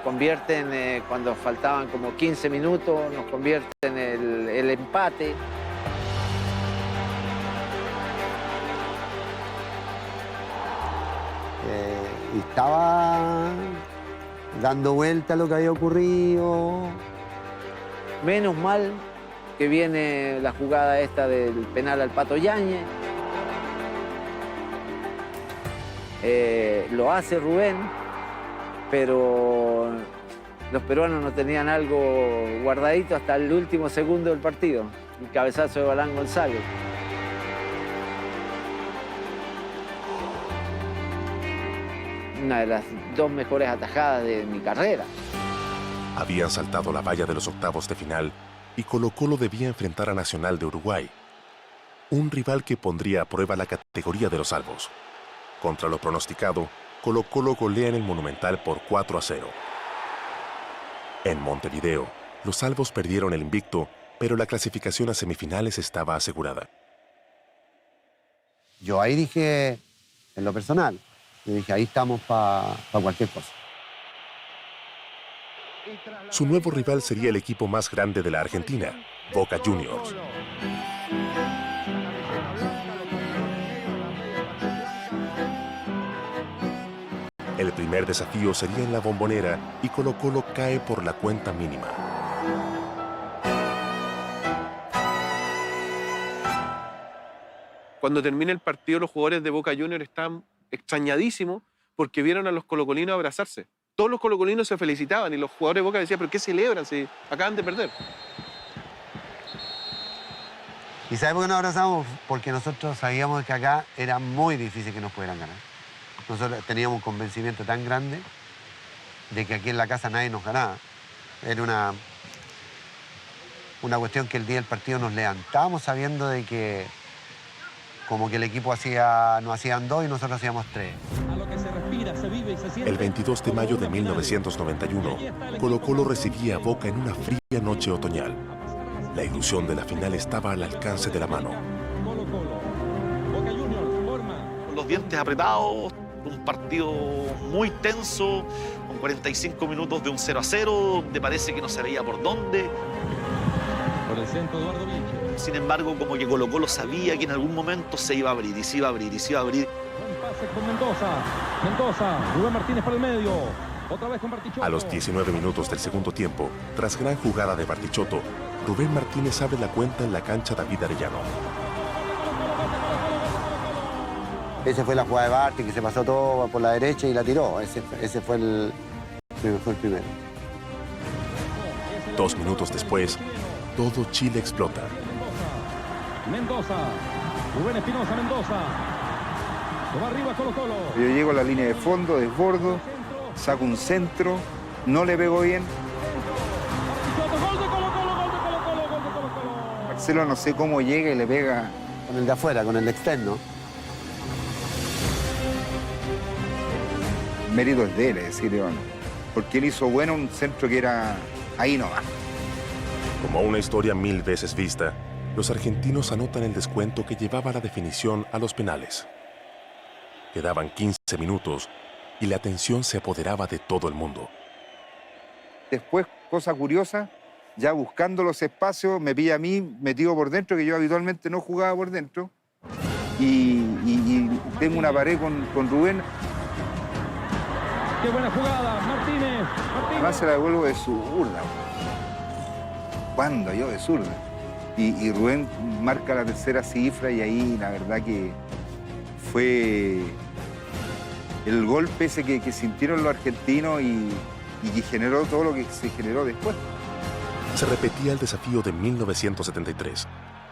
V: convierten, cuando faltaban como 15 minutos, nos convierten el empate.
W: Y estaba dando vuelta a lo que había ocurrido.
V: Menos mal que viene la jugada esta del penal al Pato Yáñez. Lo hace Rubén, pero los peruanos no tenían algo guardadito hasta el último segundo del partido. El cabezazo de Balán González. Una de las 2 mejores atajadas de mi carrera.
B: Habían saltado la valla de los octavos de final y Colo-Colo debía enfrentar a Nacional de Uruguay, un rival que pondría a prueba la categoría de los salvos. Contra lo pronosticado, Colo-Colo golea en el Monumental por 4-0. En Montevideo, los salvos perdieron el invicto, pero la clasificación a semifinales estaba asegurada.
W: Yo ahí dije, en lo personal, yo dije, ahí estamos para cualquier cosa.
B: Su nuevo rival sería el equipo más grande de la Argentina, Boca Juniors. El primer desafío sería en la Bombonera y Colo-Colo cae por la cuenta mínima.
E: Cuando termina el partido, los jugadores de Boca Juniors están extrañadísimos porque vieron a los colocolinos abrazarse. Todos los colocolinos se felicitaban y los jugadores de Boca decían, ¿pero qué celebran si acaban de perder?
W: ¿Y sabe por qué nos abrazamos? Porque nosotros sabíamos que acá era muy difícil que nos pudieran ganar. Nosotros teníamos un convencimiento tan grande de que aquí en la casa nadie nos ganaba. Era una cuestión que el día del partido nos levantábamos sabiendo de que como que el equipo nos hacían 2 y nosotros hacíamos 3.
B: El 22 de mayo de 1991, Colo-Colo recibía a Boca en una fría noche otoñal. La ilusión de la final estaba al alcance de la mano.
C: Con los dientes apretados, un partido muy tenso, con 45 minutos de un 0-0, donde parece que no se veía por dónde.
D: Por el centro, Eduardo Vinci.
C: Sin embargo, como que Colo-Colo sabía que en algún momento se iba a abrir, y se iba a abrir, y se iba a abrir.
D: Buen pase con Mendoza, Rubén Martínez para el medio. Otra vez con Bartichotto.
B: A los 19 minutos del segundo tiempo, tras gran jugada de Bartichotto, Rubén Martínez abre la cuenta en la cancha David Arellano.
W: Esa fue la jugada de Barti, que se pasó todo por la derecha y la tiró. Ese fue el primero.
B: 2 minutos después, todo Chile explota.
D: Mendoza, Rubén Espinosa, Mendoza. Lo va arriba Colo-Colo.
T: Yo llego a la línea de fondo, desbordo, saco un centro, no le pego bien. Marcelo no sé cómo llega y le pega.
W: Con el de afuera, con el externo.
T: Mérito es de él, es decir, bueno, porque él hizo bueno un centro que era ahí nomás.
B: Como una historia 1000 veces vista, los argentinos anotan el descuento que llevaba la definición a los penales. Quedaban 15 minutos y la tensión se apoderaba de todo el mundo.
T: Después, cosa curiosa, ya buscando los espacios, me pilla a mí metido por dentro, que yo habitualmente no jugaba por dentro, y tengo una pared con Rubén.
D: ¡Qué buena jugada! Martínez.
T: Además se la devuelvo de zurda. ¿Cuándo yo de zurda? Y Rubén marca la tercera cifra y ahí la verdad que fue el golpe ese que sintieron los argentinos y que generó todo lo que se generó después.
B: Se repetía el desafío de 1973.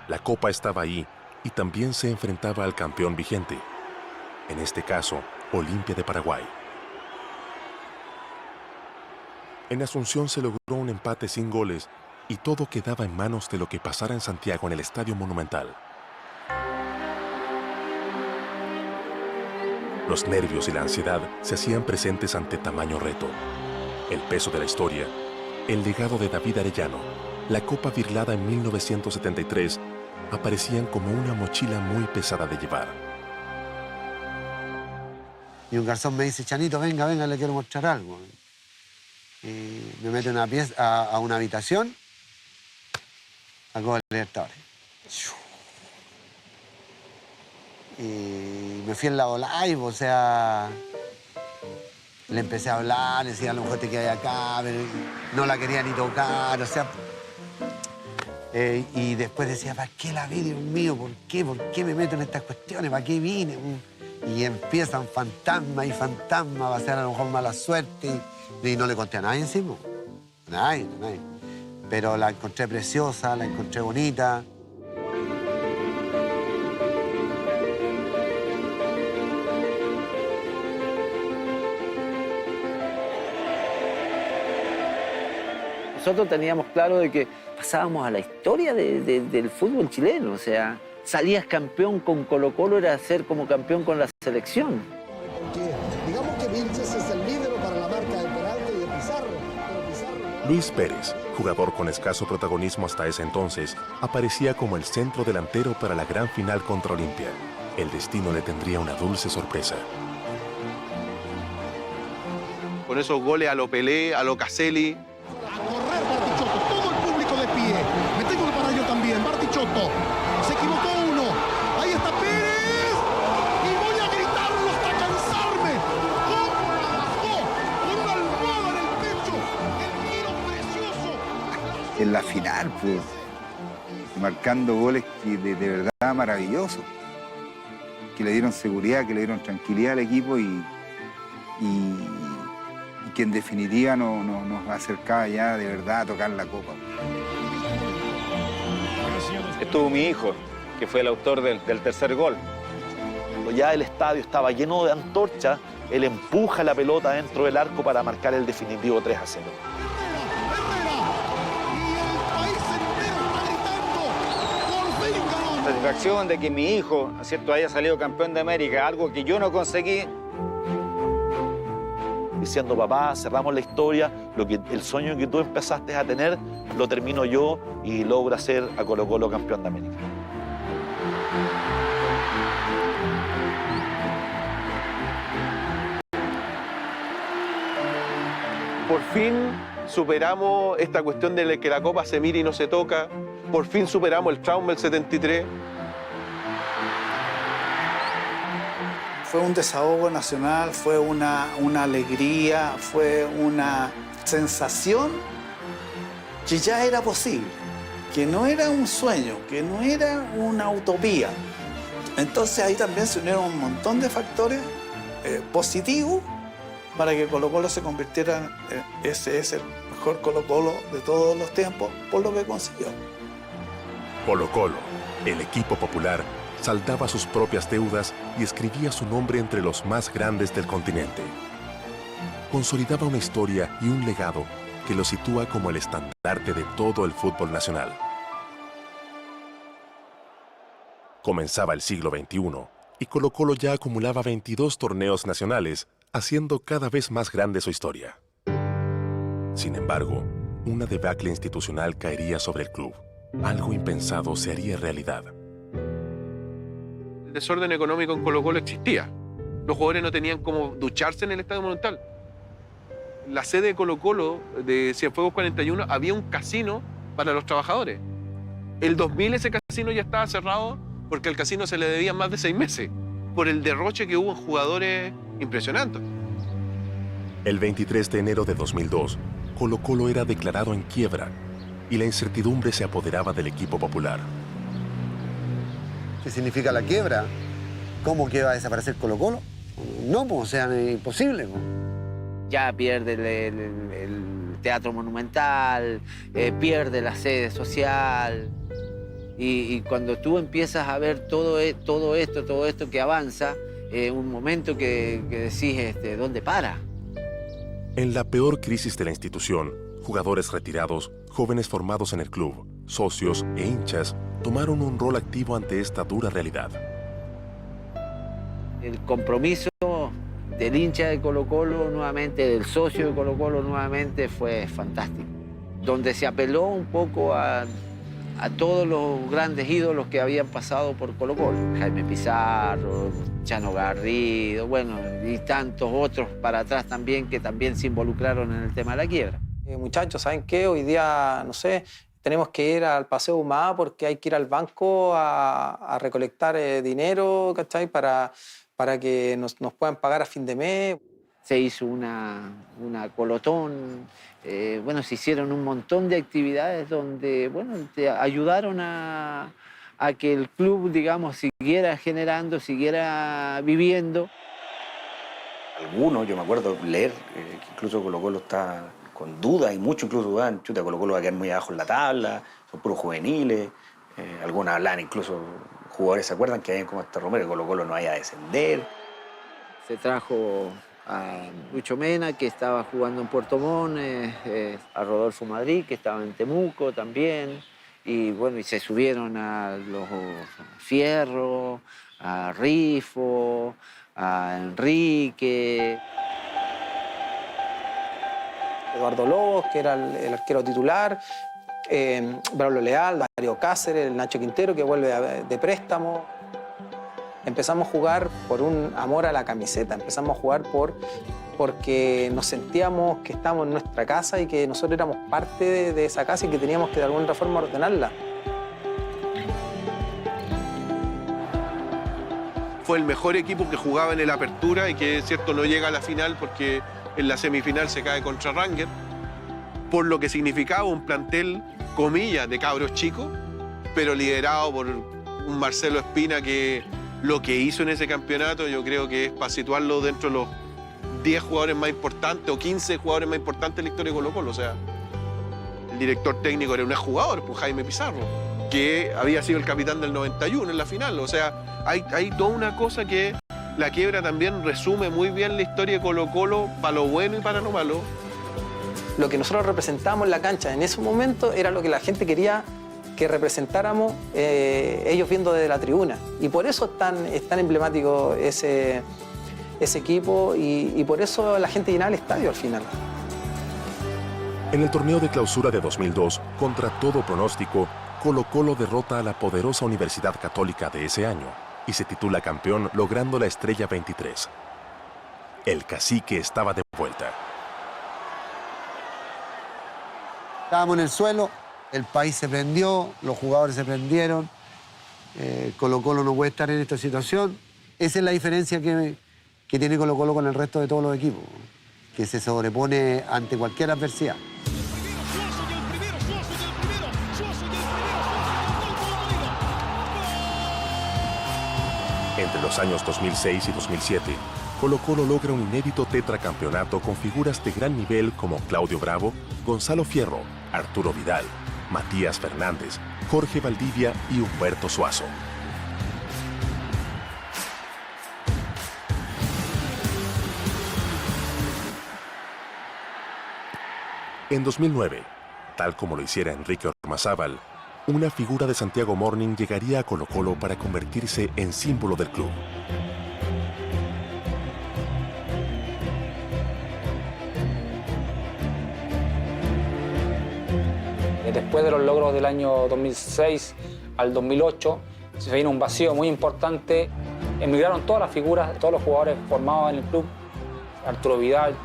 B: La Copa estaba ahí y también se enfrentaba al campeón vigente. En este caso, Olimpia de Paraguay. En Asunción se logró un empate sin goles y todo quedaba en manos de lo que pasara en Santiago en el Estadio Monumental. Los nervios y la ansiedad se hacían presentes ante tamaño reto. El peso de la historia, el legado de David Arellano, la Copa birlada en 1973, aparecían como una mochila muy pesada de llevar.
W: Y un garzón me dice, Chanito, venga, le quiero mostrar algo. Y me mete a una habitación, a Copa Libertadores. Y me fui en la live, o sea, le empecé a hablar, le decía, a lo mejor te quedas acá, pero no la quería ni tocar, o sea. Y después decía, ¿para qué la vi, Dios mío? ¿Por qué? ¿Por qué me meto en estas cuestiones? ¿Para qué vine? Y empiezan fantasmas y fantasmas, va a ser a lo mejor mala suerte. Y no le conté a nadie encima. A nadie. Pero la encontré preciosa, la encontré bonita.
V: Nosotros teníamos claro de que pasábamos a la historia del fútbol chileno. O sea, salías campeón con Colo-Colo era ser como campeón con la selección.
J: Porque digamos que Vilches es el líder para la marca de Peralta y de Pizarro.
B: Luis Pérez, jugador con escaso protagonismo hasta ese entonces, aparecía como el centro delantero para la gran final contra Olimpia. El destino le tendría una dulce sorpresa.
E: Con esos goles a lo Pelé, a lo Caselli.
J: Todo el público de pie. Me tengo que parar yo también. Bartichotto. Se equivocó uno. Ahí está Pérez. Y voy a gritarlo hasta cansarme. Con una almohada en el pecho. El tiro precioso.
T: En la final, pues, marcando goles de verdad maravillosos, que le dieron seguridad, que le dieron tranquilidad al equipo y que en definitiva nos acercaba ya de verdad a tocar la copa.
C: Estuvo mi hijo, que fue el autor del tercer gol. Cuando ya el estadio estaba lleno de antorchas, él empuja la pelota dentro del arco para marcar el definitivo 3-0.
T: La satisfacción de que mi hijo, ¿no es cierto?, haya salido campeón de América, algo que yo no conseguí.
C: Diciendo, papá, cerramos la historia, el sueño que tú empezaste a tener, lo termino yo y logro hacer a Colo-Colo campeón de América.
E: Por fin superamos esta cuestión de que la copa se mira y no se toca. Por fin superamos el trauma del 73.
F: Fue un desahogo nacional, fue una alegría, fue una sensación que ya era posible, que no era un sueño, que no era una utopía. Entonces ahí también se unieron un montón de factores positivos para que Colo-Colo se convirtiera en ese es el mejor Colo-Colo de todos los tiempos, por lo que consiguió.
B: Colo-Colo, el equipo popular, saldaba sus propias deudas y escribía su nombre entre los más grandes del continente. Consolidaba una historia y un legado que lo sitúa como el estandarte de todo el fútbol nacional. Comenzaba el siglo XXI y Colo-Colo ya acumulaba 22 torneos nacionales, haciendo cada vez más grande su historia. Sin embargo, una debacle institucional caería sobre el club. Algo impensado se haría realidad.
E: El desorden económico en Colo-Colo existía. Los jugadores no tenían cómo ducharse en el Estadio Monumental. La sede de Colo-Colo, de Cienfuegos 41, había un casino para los trabajadores. El 2000 ese casino ya estaba cerrado porque al casino se le debían más de 6 meses por el derroche que hubo en jugadores impresionantes.
B: El 23 de enero de 2002, Colo-Colo era declarado en quiebra. y la incertidumbre se apoderaba del equipo popular.
W: ¿Qué significa la quiebra? ¿Cómo que va a desaparecer Colo-Colo? No, pues, o sea, es imposible. Pues.
V: Ya pierde el Teatro Monumental, pierde la sede social. Y cuando tú empiezas a ver todo esto que avanza, un momento que decís, ¿dónde para?
B: En la peor crisis de la institución, jugadores retirados, jóvenes formados en el club, socios e hinchas tomaron un rol activo ante esta dura realidad.
V: El compromiso del hincha de Colo-Colo nuevamente, del socio de Colo-Colo nuevamente, fue fantástico. Donde se apeló un poco a todos los grandes ídolos que habían pasado por Colo-Colo. Jaime Pizarro, Chano Garrido, bueno, y tantos otros para atrás también que también se involucraron en el tema de la quiebra.
H: Muchachos, ¿saben qué? Hoy día, no sé, tenemos que ir al Paseo Humada porque hay que ir al banco a recolectar dinero, ¿cachai? Para que nos puedan pagar a fin de mes.
V: Se hizo una colotón, bueno, se hicieron un montón de actividades donde, bueno, te ayudaron a que el club, digamos, siguiera generando, siguiera viviendo.
R: Algunos, yo me acuerdo leer que incluso Colo-Colo está con dudas, y muchos incluso dudan, chuta, Colo-Colo va a quedar muy abajo en la tabla, son puros juveniles. Algunos hablan, incluso jugadores se acuerdan que hay como hasta Romero, que Colo-Colo no vaya a descender.
V: Se trajo a Lucho Mena, que estaba jugando en Puerto Montt, a Rodolfo Madrid, que estaba en Temuco también, y bueno, y se subieron a los Fierro, a Rifo, a Enrique.
H: Eduardo Lobos, que era el arquero titular, Braulio Leal, Darío Cáceres, el Nacho Quintero, que vuelve de préstamo. Empezamos a jugar por un amor a la camiseta, empezamos a jugar porque nos sentíamos que estábamos en nuestra casa y que nosotros éramos parte de esa casa y que teníamos que de alguna forma ordenarla.
E: Fue el mejor equipo que jugaba en el Apertura y que, es cierto, no llega a la final porque en la semifinal se cae contra Ranger, por lo que significaba un plantel, comillas, de cabros chicos, pero liderado por un Marcelo Espina que lo que hizo en ese campeonato yo creo que es para situarlo dentro de los 10 jugadores más importantes o 15 jugadores más importantes de la historia de Colo-Colo. O sea, el director técnico era un exjugador, pues Jaime Pizarro, que había sido el capitán del 91 en la final. O sea, hay toda una cosa que la quiebra también resume muy bien la historia de Colo-Colo para lo bueno y para lo malo.
H: Lo que nosotros representamos en la cancha en ese momento era lo que la gente quería que representáramos, ellos viendo desde la tribuna. Y por eso es tan emblemático ese equipo y por eso la gente llenaba el estadio al final.
B: En el torneo de clausura de 2002, contra todo pronóstico, Colo-Colo derrota a la poderosa Universidad Católica de ese año y se titula campeón logrando la estrella 23. El cacique estaba de vuelta.
W: Estábamos en el suelo, el país se prendió, los jugadores se prendieron, Colo-Colo no puede estar en esta situación. Esa es la diferencia que tiene Colo-Colo con el resto de todos los equipos, que se sobrepone ante cualquier adversidad.
B: Entre los años 2006 y 2007, Colo-Colo logra un inédito tetracampeonato con figuras de gran nivel como Claudio Bravo, Gonzalo Fierro, Arturo Vidal, Matías Fernández, Jorge Valdivia y Humberto Suazo. En 2009, tal como lo hiciera Enrique Ormazábal, una figura de Santiago Morning llegaría a Colo-Colo para convertirse en símbolo del club.
A: Después de los logros del año 2006 al 2008, se vino un vacío muy importante. Emigraron todas las figuras, todos los jugadores formados en el club. Arturo Vidal,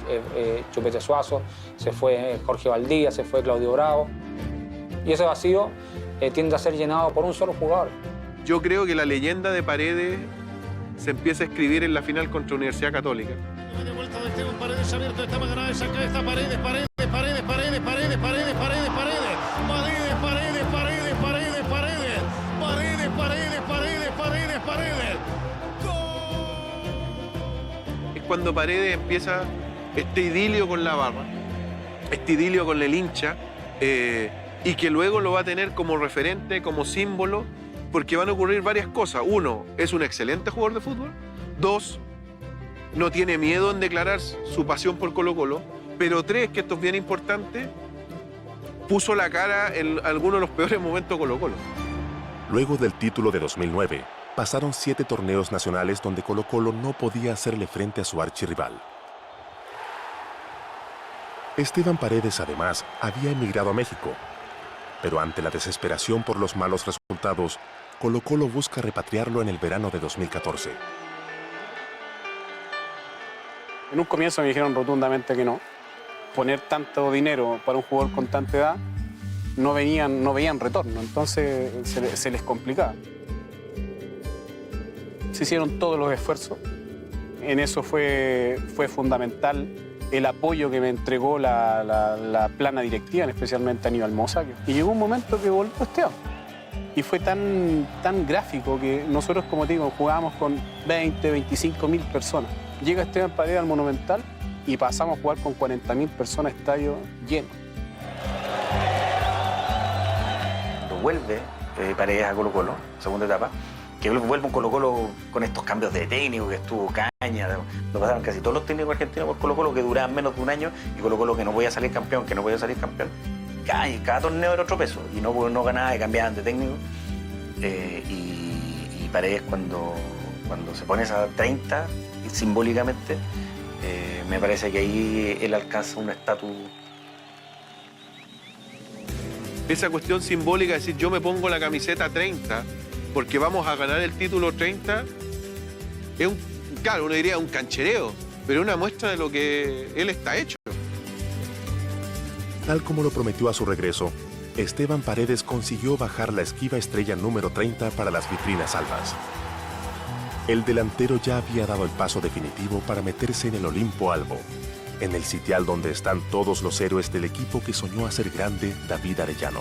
A: Chupete Suazo, se fue Jorge Valdivia, se fue Claudio Bravo. Y ese vacío tiende a ser llenado por un solo jugador.
E: Yo creo que la leyenda de Paredes se empieza a escribir en la final contra Universidad Católica.
J: De vuelta de Esteban Paredes, abierto, está Magallanes, acá está Paredes, Paredes, Paredes, Paredes, Paredes, Paredes, Paredes, Paredes, Paredes.
E: cuando Paredes empieza este idilio con la barra, este idilio con el hincha, y que luego lo va a tener como referente, como símbolo, porque van a ocurrir varias cosas. Uno, es un excelente jugador de fútbol. Dos, no tiene miedo en declarar su pasión por Colo-Colo. Pero tres, que esto es bien importante, puso la cara en algunos de los peores momentos de Colo-Colo.
B: Luego del título de 2009, pasaron 7 torneos nacionales donde Colo-Colo no podía hacerle frente a su archirrival. Esteban Paredes, además, había emigrado a México, pero ante la desesperación por los malos resultados, Colo-Colo busca repatriarlo en el verano de 2014.
A: En un comienzo me dijeron rotundamente que no. Poner tanto dinero para un jugador con tanta edad, no veían retorno, entonces se les complicaba. Se hicieron todos los esfuerzos. En eso fue fundamental el apoyo que me entregó la plana directiva, especialmente Aníbal Mosa. Y llegó un momento que volvió Esteban. Y fue tan gráfico que nosotros, como te digo, jugábamos con 20, 25 mil personas. Llega Esteban Paredes al Monumental y pasamos a jugar con 40.000 personas, estadio lleno.
R: Cuando vuelve Paredes a Colo-Colo, segunda etapa, que vuelve un Colo-Colo con estos cambios de técnico, que estuvo Caña, lo pasaron casi todos los técnicos argentinos por Colo-Colo, que duraban menos de un año, y Colo-Colo que no podía salir campeón, cada torneo era otro peso, y no ganaba y cambiaban de técnico. Y Paredes cuando se pone esa 30, simbólicamente, me parece que ahí él alcanza un estatus.
E: Esa cuestión simbólica de decir yo me pongo la camiseta 30 porque vamos a ganar el título 30, es claro, uno diría un canchereo, pero es una muestra de lo que él está hecho.
B: Tal como lo prometió a su regreso, Esteban Paredes consiguió bajar la esquiva estrella número 30 para las vitrinas albas. El delantero ya había dado el paso definitivo para meterse en el Olimpo Albo, en el sitial donde están todos los héroes del equipo que soñó hacer grande David Arellano.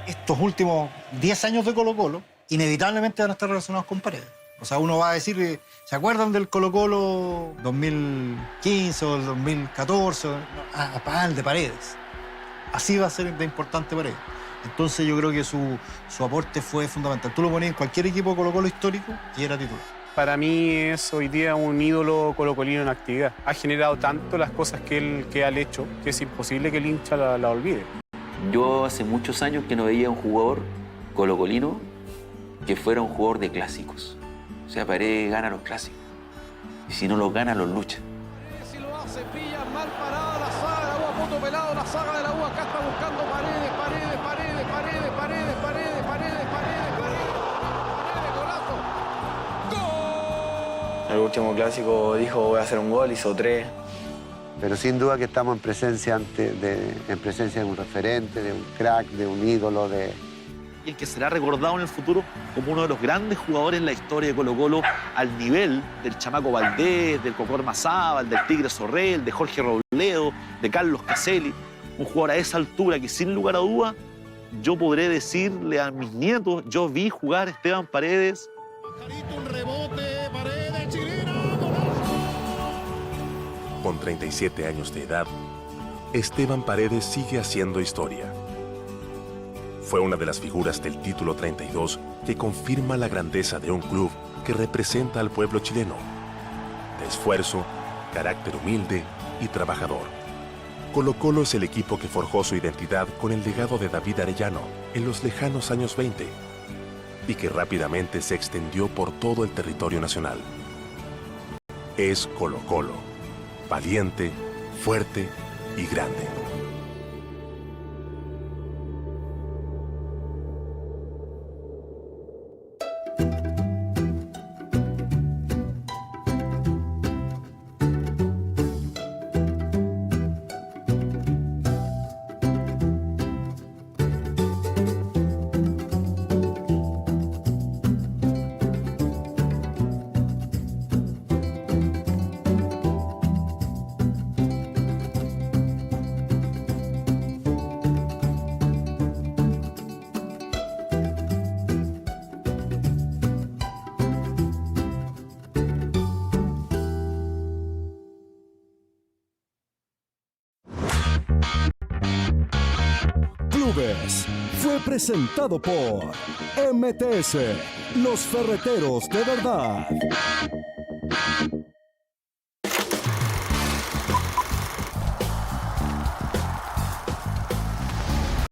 G: Estos últimos 10 años de Colo-Colo inevitablemente van a estar relacionados con Paredes. O sea, uno va a decir, ¿se acuerdan del Colo-Colo 2015 o del 2014? El de Paredes. Así va a ser de importante Paredes. Entonces yo creo que su aporte fue fundamental. Tú lo ponías en cualquier equipo Colo-Colo histórico y era titular.
A: Para mí es hoy día un ídolo colocolino en actividad. Ha generado tanto las cosas que él ha hecho que es imposible que el hincha la olvide.
I: Yo hace muchos años que no veía un jugador colocolino que fuera un jugador de clásicos. O sea, Paredes gana los clásicos. Y si no los gana, los lucha.
J: Si lo hace, pilla mal parada la saga de la U, a punto pelado la saga de la U. Acá está buscando Paredes, golazo.
K: El último clásico dijo voy a hacer un gol, hizo 3.
W: Pero sin duda que estamos en presencia de un referente, de un crack, de un ídolo,
C: Y el que será recordado en el futuro como uno de los grandes jugadores en la historia de Colo-Colo, al nivel del Chamaco Valdés, del Cocor Mazábal, del Tigre Sorrell, de Jorge Robledo, de Carlos Caselli. Un jugador a esa altura que, sin lugar a duda, yo podré decirle a mis nietos, yo vi jugar a Esteban Paredes.
B: Con 37 años de edad, Esteban Paredes sigue haciendo historia. Fue una de las figuras del título 32 que confirma la grandeza de un club que representa al pueblo chileno, de esfuerzo, carácter humilde y trabajador. Colo-Colo es el equipo que forjó su identidad con el legado de David Arellano en los lejanos años 20 y que rápidamente se extendió por todo el territorio nacional. Es Colo-Colo, valiente, fuerte y grande.
L: Clubes fue presentado por MTS, los ferreteros de verdad.